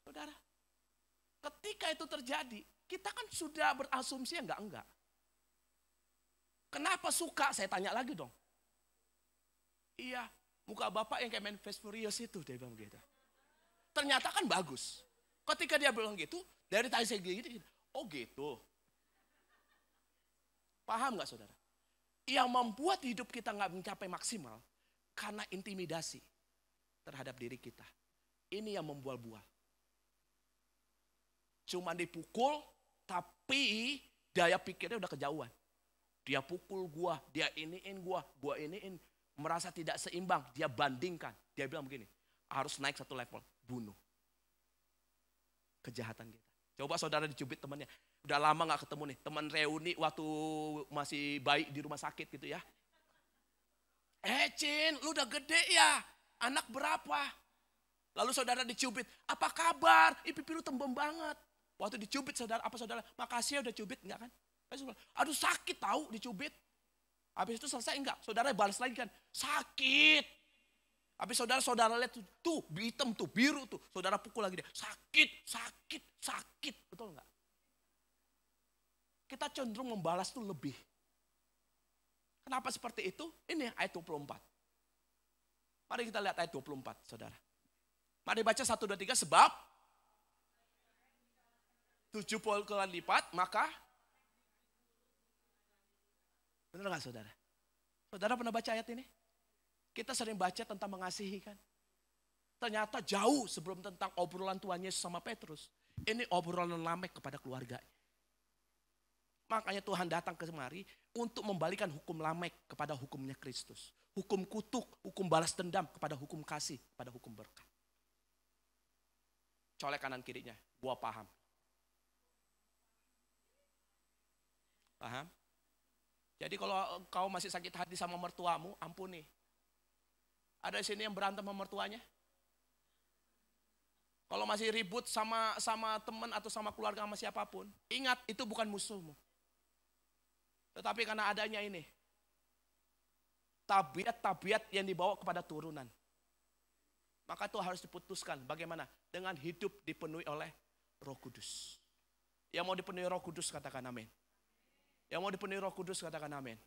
Saudara, ketika itu terjadi, kita kan sudah berasumsi enggak. Kenapa suka? Saya tanya lagi dong. Iya, muka Bapak yang kayak main Fast Furious itu, dia bilang gitu. Ternyata kan bagus. Ketika dia bilang gitu, dari tadi saya gitu, oh gitu. Paham nggak saudara? Yang membuat hidup kita nggak mencapai maksimal, karena intimidasi terhadap diri kita. Ini yang membual-bual. Cuma dipukul, tapi daya pikirnya udah kejauhan. Dia pukul gua, dia iniin gua iniin. Merasa tidak seimbang, dia bandingkan. Dia bilang begini, harus naik satu level, bunuh. Kejahatan kita. Coba saudara dicubit temannya. Udah lama gak ketemu nih, teman reuni waktu masih bayi di rumah sakit gitu ya. Cin, lu udah gede ya, anak berapa? Lalu saudara dicubit, apa kabar? Pipi lu tembem banget. Waktu dicubit saudara, apa saudara? Makasih ya udah cubit, enggak kan? Aduh sakit tahu dicubit. Habis itu selesai enggak? Saudara balas lagi kan, sakit. Habis saudara lihat tuh hitam tuh, biru tuh. Saudara pukul lagi dia, sakit. Betul enggak? Kita cenderung membalas tuh lebih. Kenapa seperti itu? Ini ayat 24. Mari kita lihat ayat 24, saudara. Mari baca 1, 2, 3. Sebab 70 kali lipat, maka benar nggak saudara? Saudara pernah baca ayat ini? Kita sering baca tentang mengasihi kan? Ternyata jauh sebelum tentang obrolan Tuhan Yesus sama Petrus. Ini obrolan Lamek kepada keluarganya. Makanya Tuhan datang kemari untuk membalikan hukum Lamek kepada hukumnya Kristus. Hukum kutuk, hukum balas dendam kepada hukum kasih, kepada hukum berkat. Colek kanan kirinya, gua paham. Paham? Jadi kalau kau masih sakit hati sama mertuamu, ampuni. Ada di sini yang berantem sama mertuanya? Kalau masih ribut sama teman atau sama keluarga sama siapapun, ingat itu bukan musuhmu. Tetapi karena adanya ini, tabiat-tabiat yang dibawa kepada turunan. Maka itu harus diputuskan. Bagaimana? Dengan hidup dipenuhi oleh Roh Kudus. Yang mau dipenuhi Roh Kudus katakan amin. Yang mau dipenuhi Roh Kudus katakan amin.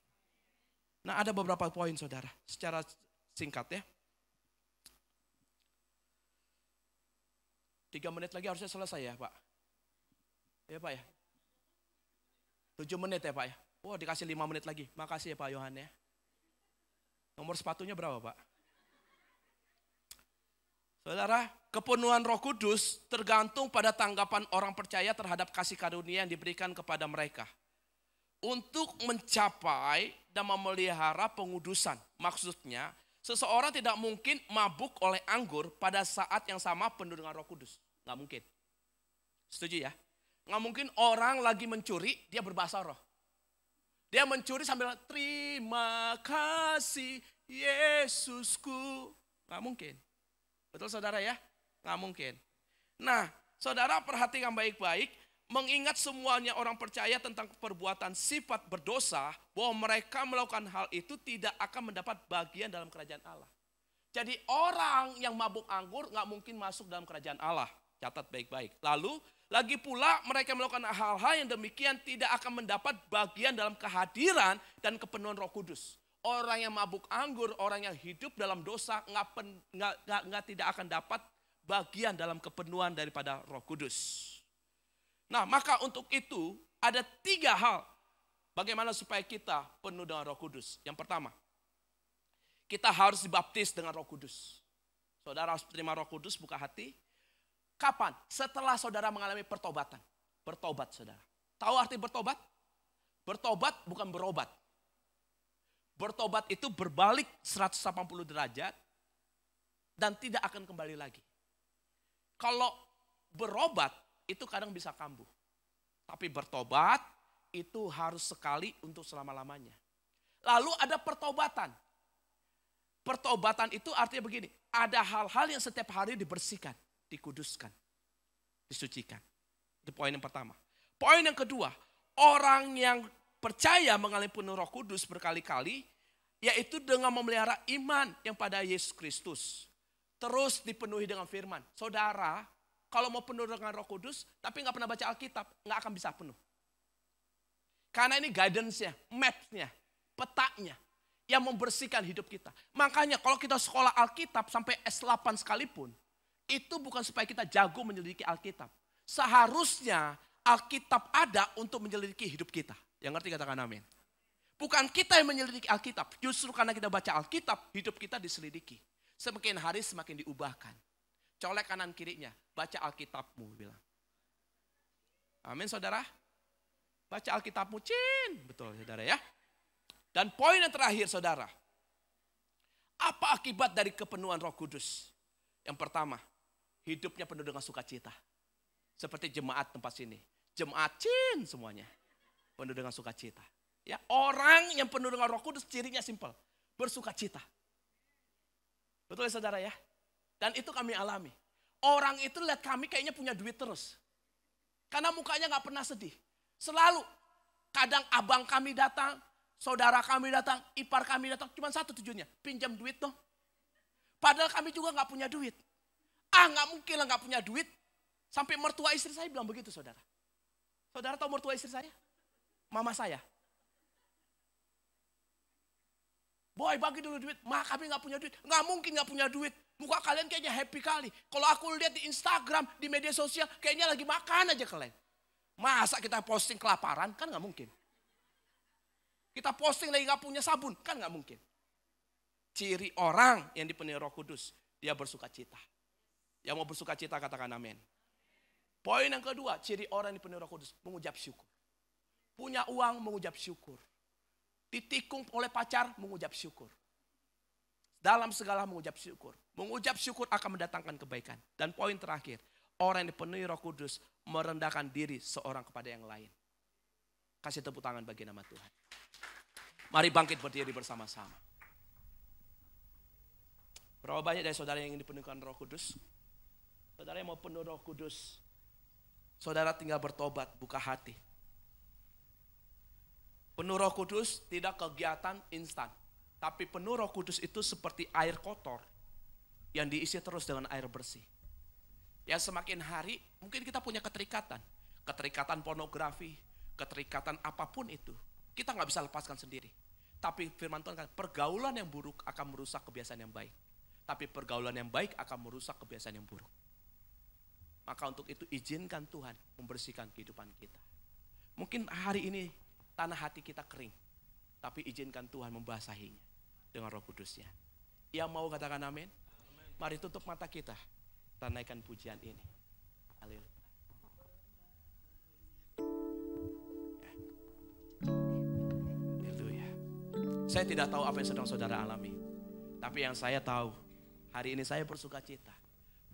Nah, ada beberapa poin saudara, secara singkat ya. 3 menit lagi harusnya selesai ya Pak. Ya Pak ya. 7 menit ya Pak ya. Oh dikasih 5 menit lagi. Makasih ya Pak Yohan ya. Nomor sepatunya berapa Pak? Saudara, kepenuhan Roh Kudus tergantung pada tanggapan orang percaya terhadap kasih karunia yang diberikan kepada mereka. Untuk mencapai dan memelihara pengudusan. Maksudnya, seseorang tidak mungkin mabuk oleh anggur pada saat yang sama penuh dengan Roh Kudus. Nggak mungkin. Setuju ya? Nggak mungkin orang lagi mencuri, dia berbahasa roh. Dia mencuri sambil terima kasih Yesusku. Nggak mungkin. Betul saudara ya? Nggak mungkin. Nah, saudara perhatikan baik-baik. Mengingat semuanya orang percaya tentang perbuatan sifat berdosa, bahwa mereka melakukan hal itu tidak akan mendapat bagian dalam kerajaan Allah. Jadi orang yang mabuk anggur nggak mungkin masuk dalam kerajaan Allah. Catat baik-baik. Lalu, lagi pula mereka melakukan hal-hal yang demikian tidak akan mendapat bagian dalam kehadiran dan kepenuhan Roh Kudus. Orang yang mabuk anggur, orang yang hidup dalam dosa tidak akan dapat bagian dalam kepenuhan daripada Roh Kudus. Nah, maka untuk itu ada 3 hal bagaimana supaya kita penuh dengan Roh Kudus. Yang pertama, kita harus dibaptis dengan Roh Kudus. Saudara harus terima Roh Kudus, buka hati. Kapan? Setelah saudara mengalami pertobatan. Bertobat saudara. Tahu arti bertobat? Bertobat bukan berobat. Bertobat itu berbalik 180 derajat dan tidak akan kembali lagi. Kalau berobat itu kadang bisa kambuh. Tapi bertobat itu harus sekali untuk selama-lamanya. Lalu ada pertobatan. Pertobatan itu artinya begini. Ada hal-hal yang setiap hari dibersihkan, dikuduskan, disucikan. Itu poin yang pertama. Poin yang kedua, orang yang percaya mengalami penuh Roh Kudus berkali-kali, yaitu dengan memelihara iman yang pada Yesus Kristus. Terus dipenuhi dengan firman. Saudara, kalau mau penuh dengan Roh Kudus, tapi nggak pernah baca Alkitab, nggak akan bisa penuh. Karena ini guidance-nya, map-nya, petanya, yang membersihkan hidup kita. Makanya kalau kita sekolah Alkitab sampai S8 sekalipun, itu bukan supaya kita jago menyelidiki Alkitab. Seharusnya Alkitab ada untuk menyelidiki hidup kita. Yang ngerti katakan amin. Bukan kita yang menyelidiki Alkitab, justru karena kita baca Alkitab, hidup kita diselidiki. Semakin hari semakin diubahkan. Colek kanan kirinya, baca Alkitabmu bilang. Amin saudara. Baca Alkitabmu, betul saudara ya. Dan poin yang terakhir saudara. Apa akibat dari kepenuhan Roh Kudus? Yang pertama, hidupnya penuh dengan sukacita. Seperti jemaat tempat sini. Jemaat semuanya. Penuh dengan sukacita. Ya, orang yang penuh dengan Roh Kudus cirinya simpel. Bersukacita. Betul ya saudara ya? Dan itu kami alami. Orang itu lihat kami kayaknya punya duit terus. Karena mukanya gak pernah sedih. Selalu. Kadang abang kami datang, saudara kami datang, ipar kami datang. Cuma satu tujuannya, pinjam duit dong. Padahal kami juga gak punya duit. Gak mungkin lah gak punya duit. Sampai mertua istri saya bilang begitu saudara. Saudara tahu mertua istri saya? Mama saya. Boy bagi dulu duit, kami gak punya duit. Gak mungkin gak punya duit. Muka kalian kayaknya happy kali. Kalau aku lihat di Instagram, di media sosial, kayaknya lagi makan aja kalian. Masa kita posting kelaparan? Kan gak mungkin. Kita posting lagi gak punya sabun? Kan gak mungkin. Ciri orang yang dipenuhi Roh Kudus, dia bersukacita. Yang mau bersukacita katakan amin. Poin yang kedua, ciri orang yang dipenuhi Roh Kudus, mengucap syukur. Punya uang, mengucap syukur. Ditikung oleh pacar, mengucap syukur. Dalam segala mengucap syukur. Mengucap syukur akan mendatangkan kebaikan. Dan poin terakhir, orang yang dipenuhi Roh Kudus merendahkan diri seorang kepada yang lain. Kasih tepuk tangan bagi nama Tuhan. Mari bangkit berdiri bersama-sama. Berapa banyak dari saudara yang ingin dipenuhkan Roh Kudus? Saudara yang mau penuh Roh Kudus, saudara tinggal bertobat, buka hati. Penuh Roh Kudus tidak kegiatan instan. Tapi penuh Roh Kudus itu seperti air kotor yang diisi terus dengan air bersih. Yang semakin hari mungkin kita punya keterikatan. Keterikatan pornografi, keterikatan apapun itu. Kita nggak bisa lepaskan sendiri. Tapi firman Tuhan kan, pergaulan yang buruk akan merusak kebiasaan yang baik. Tapi pergaulan yang baik akan merusak kebiasaan yang buruk. Maka untuk itu izinkan Tuhan membersihkan kehidupan kita. Mungkin hari ini tanah hati kita kering. Tapi izinkan Tuhan membasahinya dengan Roh Kudusnya. Yang mau katakan amin? Mari tutup mata kita. Kita naikkan pujian ini. Haleluya. Haleluya. Saya tidak tahu apa yang sedang saudara alami. Tapi yang saya tahu, hari ini saya bersuka cita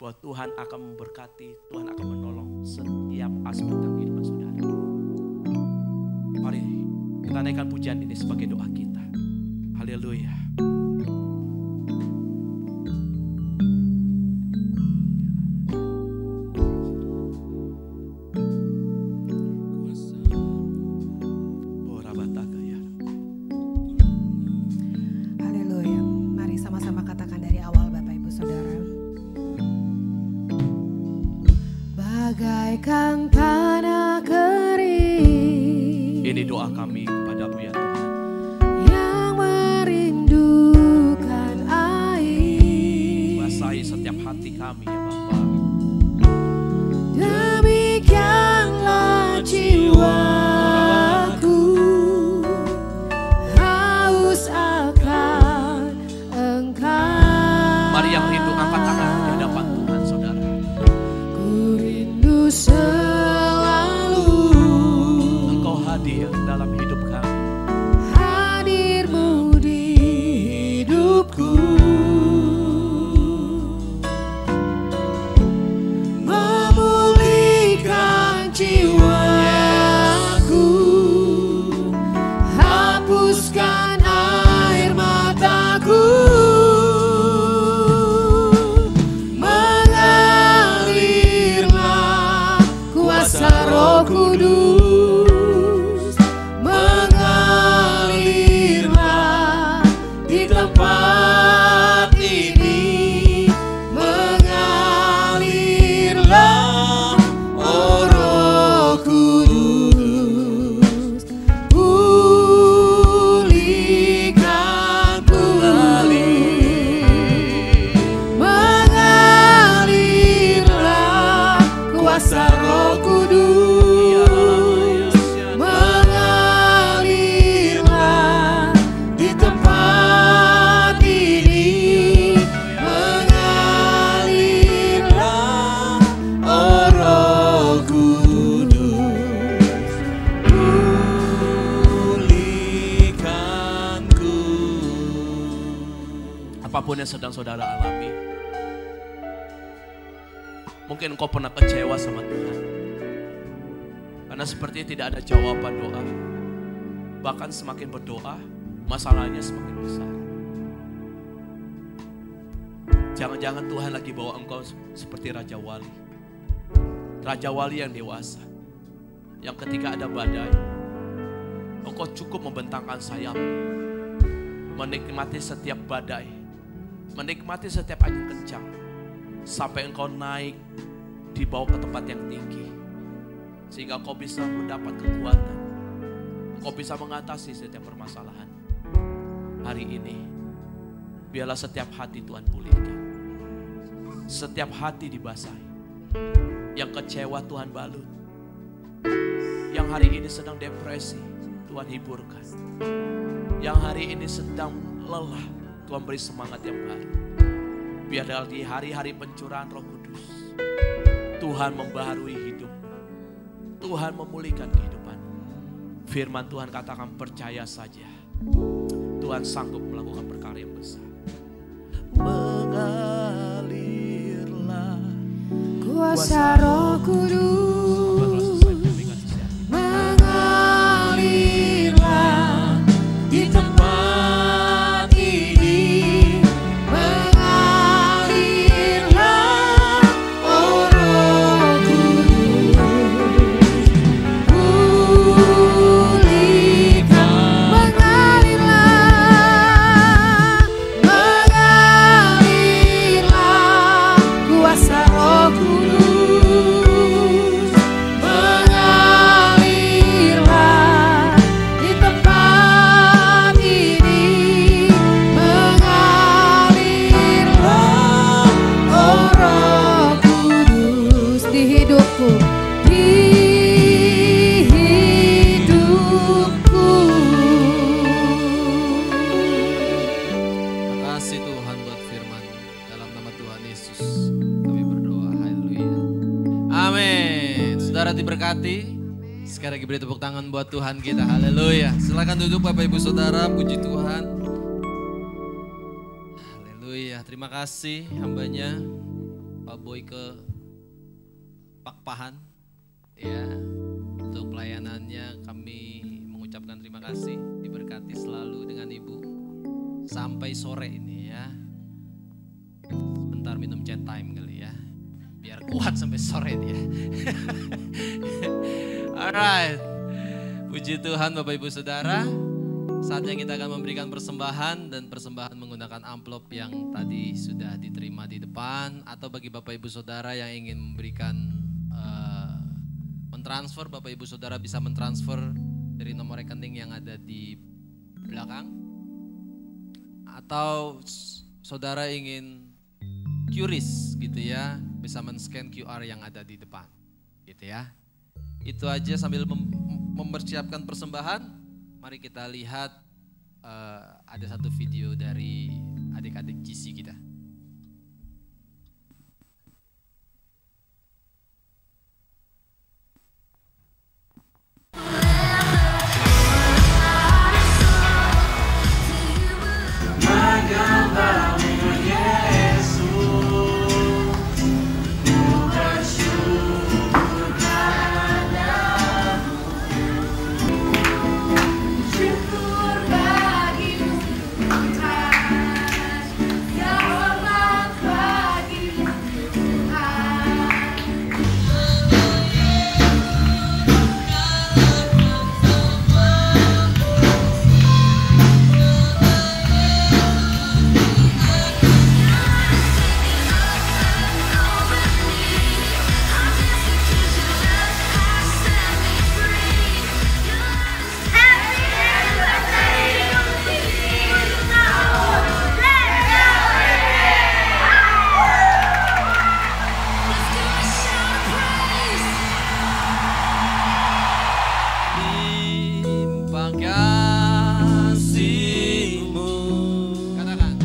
bahwa Tuhan akan memberkati, Tuhan akan menolong setiap aspek dalam kehidupan saudara. Mari kita naikkan pujian ini sebagai doa kita. Haleluya. Haleluya. Mari sama-sama katakan dari awal Bapak Ibu Saudara. Bagaikan tanah kering. Ini doa kami kepadamu ya Tuhan. Yang merindukan air. Basahi setiap hati kami ya Bapa. Demikianlah jiwaku haus akan Engkau. Mari yang rindu angkat tangan di hadapan Tuhan saudara. Ku rindu selalu Engkau hadir dalam hidup kami. hadirmu di hidupku. Memulihkan jiwaku, hapuskan air mataku, mengalirlah kuasa Roh Kudus, mengalirlah di tempat ini, mengalirlah oh Roh Kudus, pulihkan mengalirlah kuasa Roh Kudus, mengalirlah di tempat ini, mengalirlah oh Roh Kudus, Pulihkanku. Apapun yang sedang saudara alami, mungkin engkau pernah kecewa sama Tuhan karena sepertinya tidak ada jawaban doa. Bahkan semakin berdoa, masalahnya semakin besar. Jangan-jangan Tuhan lagi bawa engkau seperti Raja Wali. Raja Wali yang dewasa, yang ketika ada badai, engkau cukup membentangkan sayap, menikmati setiap badai, menikmati setiap angin kencang, sampai engkau naik dibawa ke tempat yang tinggi, sehingga engkau bisa mendapat kekuatan, engkau bisa mengatasi setiap permasalahan. Hari ini, biarlah setiap hati Tuhan pulihkan, setiap hati dibasahi, yang kecewa Tuhan balut, yang hari ini sedang depresi Tuhan hiburkan, yang hari ini sedang lelah Tuhan beri semangat yang baru. Biarlah di hari-hari pencurahan Roh Kudus, Tuhan membaharui hidup, Tuhan memulihkan kehidupan. Firman Tuhan katakan, percaya saja, Tuhan sanggup melakukan perkara yang besar. Mengalirlah Kuasa Roh Kudus mengalirlah di tempat ini, mengalirlah, oh Roh Kudus, pulihkan, mengalirlah, mengalirlah, kuasa Roh Kudus mengalirlah di tempat ini, mengalirlah, oh Roh Kudus di hidupku, di hidupku. Makasih Tuhan buat firman. Dalam nama Tuhan Yesus kami berdoa. Haleluya. Amin. Saudara diberkati. Sekali lagi beri tepuk tangan buat Tuhan kita. Haleluya. Silakan duduk Bapak Ibu Saudara. Puji Tuhan. Haleluya. Terima kasih hambanya Pak Boy ke Pakpahan. Ya, untuk pelayanannya kami mengucapkan terima kasih. Diberkati selalu dengan Ibu. Sampai sore ini ya. Sebentar minum chat time kali ya. Biar kuat sampai sore dia. Alright. Puji Tuhan Bapak Ibu Saudara. Saatnya kita akan memberikan persembahan, dan persembahan menggunakan amplop yang tadi sudah diterima di depan. Atau bagi Bapak Ibu Saudara yang ingin memberikan mentransfer, Bapak Ibu Saudara bisa mentransfer dari nomor rekening yang ada di belakang. Atau saudara ingin QRIS gitu ya, bisa men-scan QR yang ada di depan gitu ya. Itu aja sambil mempersiapkan persembahan. Mari kita lihat ada satu video dari adik-adik GC kita. Syukur bagimu Tuhan, ya hormat bagimu Tuhan. Limpah kasih-Mu, katakan,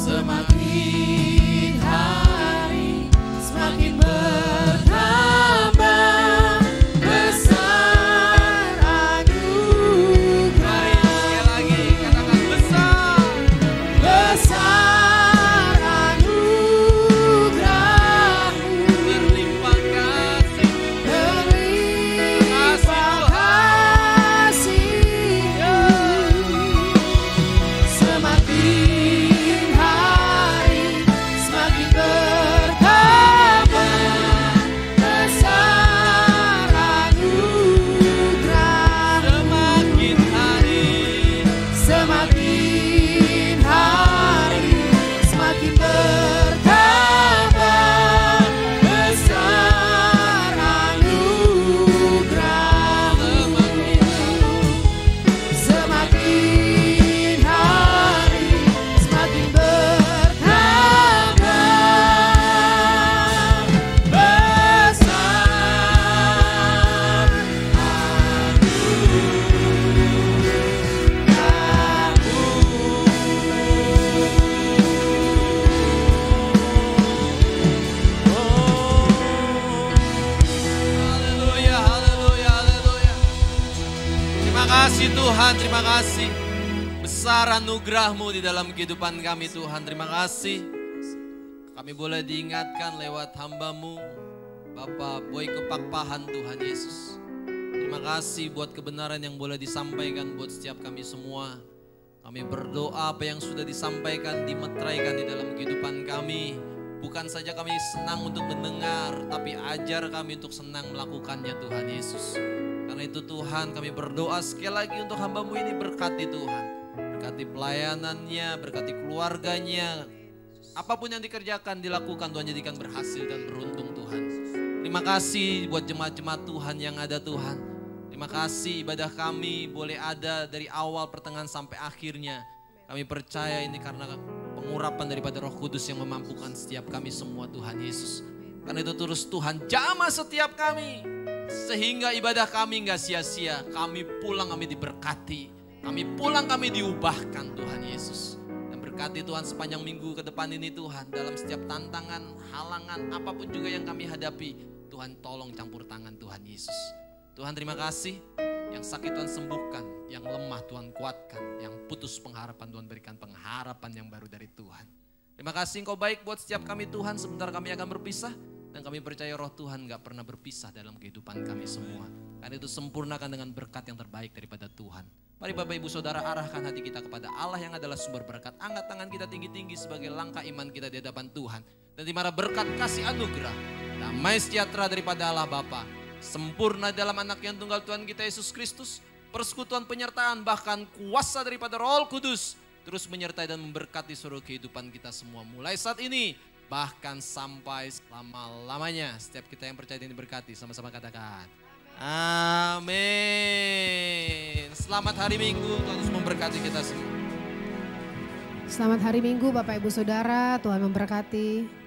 Semakin hari semakin bertambah besar anugerah. sekali lagi katakan besar. Besar anugerah-Mu, Berlimpah kasih-Mu, berlimpah kasih-Mu. Semakin hari semakin bertambah besar anugerah. semakin hari Semakin hari semakin bertambah besar anugerah. Semakin hari semakin bertambah besar Haleluya, haleluya, haleluya. Terima kasih Tuhan, terima kasih. Besar anugerah-Mu di dalam kehidupan kami Tuhan, terima kasih. Kami boleh diingatkan lewat hamba-Mu, Bapak Boy Kepakpahan Tuhan Yesus. Terima kasih buat kebenaran yang boleh disampaikan buat setiap kami semua. Kami berdoa apa yang sudah disampaikan, dimeteraikan di dalam kehidupan kami. Bukan saja kami senang untuk mendengar, tapi ajar kami untuk senang melakukannya Tuhan Yesus. Karena itu Tuhan, kami berdoa sekali lagi untuk hamba-Mu ini, berkati Tuhan. Berkati pelayanannya, berkati keluarganya. Apapun yang dikerjakan, dilakukan, Tuhan jadikan berhasil dan beruntung Tuhan. Terima kasih buat jemaat-jemaat Tuhan yang ada Tuhan. Terima kasih ibadah kami boleh ada dari awal pertengahan sampai akhirnya. Kami percaya ini karena pengurapan daripada Roh Kudus yang memampukan setiap kami semua Tuhan Yesus. Karena itu terus Tuhan jamah setiap kami. Sehingga ibadah kami gak sia-sia. Kami pulang kami diberkati. Kami pulang kami diubahkan Tuhan Yesus. Dan berkati Tuhan sepanjang minggu ke depan ini Tuhan. Dalam setiap tantangan, halangan, apapun juga yang kami hadapi. Tuhan tolong campur tangan Tuhan Yesus. Tuhan terima kasih, yang sakit Tuhan sembuhkan, yang lemah Tuhan kuatkan, yang putus pengharapan Tuhan berikan pengharapan yang baru dari Tuhan. Terima kasih Engkau baik buat setiap kami Tuhan, sebentar kami akan berpisah dan kami percaya Roh Tuhan gak pernah berpisah dalam kehidupan kami semua. Karena itu sempurnakan dengan berkat yang terbaik daripada Tuhan. Mari Bapak Ibu Saudara arahkan hati kita kepada Allah yang adalah sumber berkat. Angkat tangan kita tinggi-tinggi sebagai langkah iman kita di hadapan Tuhan. Dan di mana berkat kasih anugerah, damai sejahtera daripada Allah Bapa, sempurna dalam anak yang tunggal Tuhan kita Yesus Kristus, persekutuan penyertaan bahkan kuasa daripada Roh Kudus terus menyertai dan memberkati seluruh kehidupan kita semua mulai saat ini bahkan sampai selama-lamanya. Setiap kita yang percaya ini diberkati, sama-sama katakan amin. Selamat hari Minggu, Tuhan Yesus memberkati kita semua. Selamat hari Minggu Bapak Ibu Saudara, Tuhan memberkati.